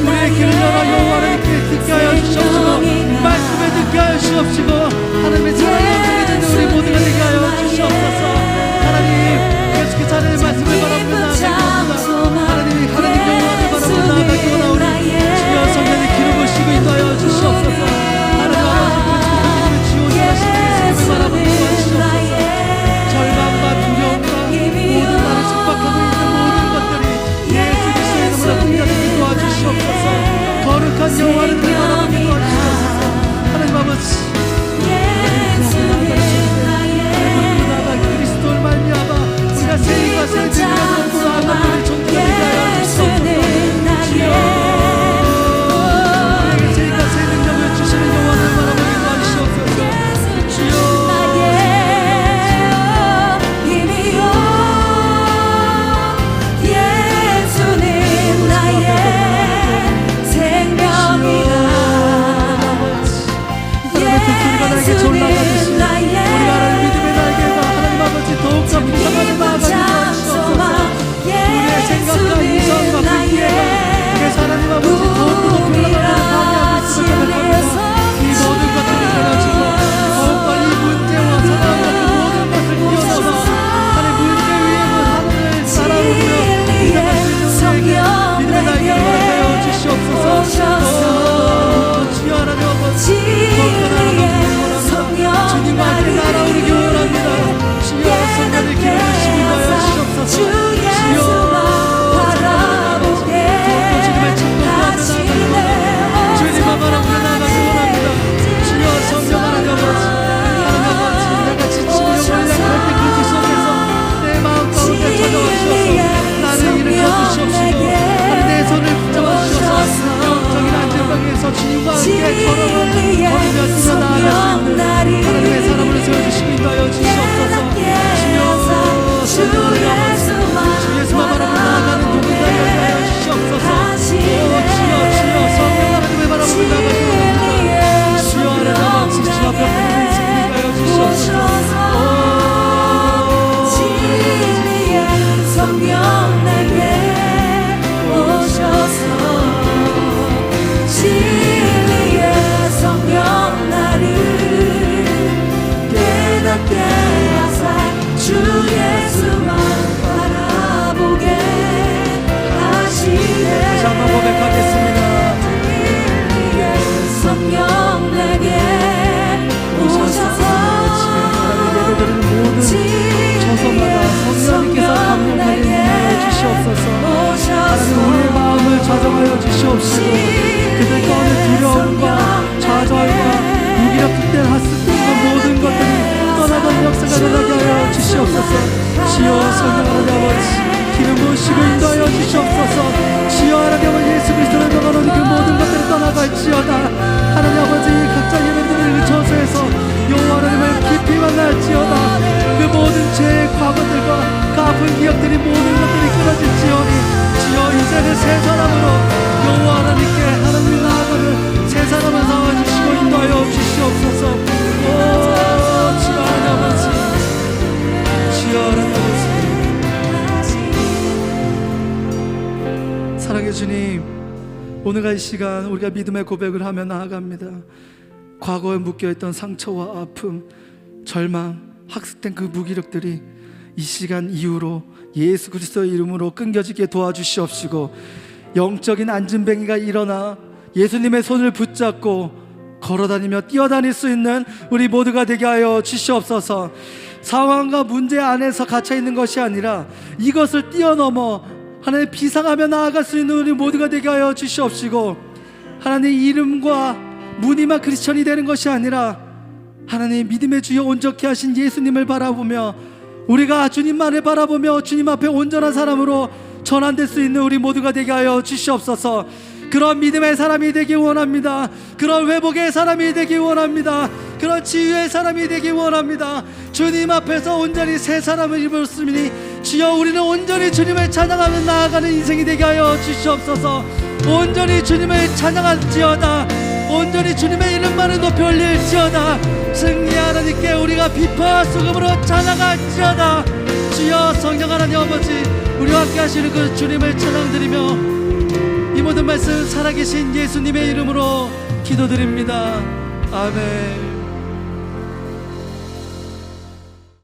우리의 길을 열어 여호와 하나님께 듣게 하여 주시옵시고 말씀을 듣게 하여 주시옵시고 하나님의 사랑에 연결되는 우리 모두가 되게 하여 주시옵소서. 하나님, 계속해서 하나님의 말씀을 바라보며 나아가겠습니다. 하나님, 하나님 영광을 바라보며 나아가기 원하오니 주여 성령의 기름 부으시고 인도하여 주시옵소서. 하나님 아버지, 지원하시는 예수님을 바라보며 도와주시옵소서. 절망과 두려움과 모든 나를 속박하고 있는 모든 것들이 주시옵시고 그들 가운데 두려움과 좌절과 무기력한 하스등과 모든 것들이 떠나가는 역사가 일어나게 하여 주시옵소서. 주여 성령 하나님 아버지 기름 부으시고 인도하여 주시옵소서. 주여 하나님 아버지 예수 그리스도를 명하노니 그 모든 것들이 떠나갈지어다. 하나님 아버지 각자 예배드리는 저소에서 여호와 하나님을 깊이 만날지어다. 그 모든 죄의 과거들과 그 아픈 기억들이 모든 것들이 끊어질지어니 주여 이제는 새 사람으로 여호와 하나님께 하나님 나아가는 새 사람을 낳아주시고 인도하여 주시옵소서. 오 주여 하나님 아버지 주여 하나님 아버지 사랑의 주님, 오늘과 이 시간 우리가 믿음의 고백을 하며 나아갑니다. 과거에 묶여있던 상처와 아픔, 절망, 학습된 그 무기력들이 이 시간 이후로 예수 그리스도의 이름으로 끊겨지게 도와주시옵시고 영적인 안진뱅이가 일어나 예수님의 손을 붙잡고 걸어다니며 뛰어다닐 수 있는 우리 모두가 되게 하여 주시옵소서. 상황과 문제 안에서 갇혀있는 것이 아니라 이것을 뛰어넘어 하나님 비상하며 나아갈 수 있는 우리 모두가 되게 하여 주시옵시고 하나님 이름과 무늬만 크리스천이 되는 것이 아니라 하나님 믿음의 주여 온전케 하신 예수님을 바라보며 우리가 주님만을 바라보며 주님 앞에 온전한 사람으로 전환될 수 있는 우리 모두가 되게 하여 주시옵소서. 그런 믿음의 사람이 되기 원합니다. 그런 회복의 사람이 되기 원합니다. 그런 치유의 사람이 되기 원합니다. 주님 앞에서 온전히 새 사람을 입었으니 주여 우리는 온전히 주님을 찬양하며 나아가는 인생이 되게 하여 주시옵소서. 온전히 주님을 찬양할지어다. 온전히 주님의 이름만을 높이 올릴지어다. 승리 하나님께 우리가 비파와 수금으로 찬양할지어다. 주여 성령 하나님 아버지 우리와 함께 하시는 그 주님을 찬양드리며 이 모든 말씀 살아계신 예수님의 이름으로 기도드립니다. 아멘.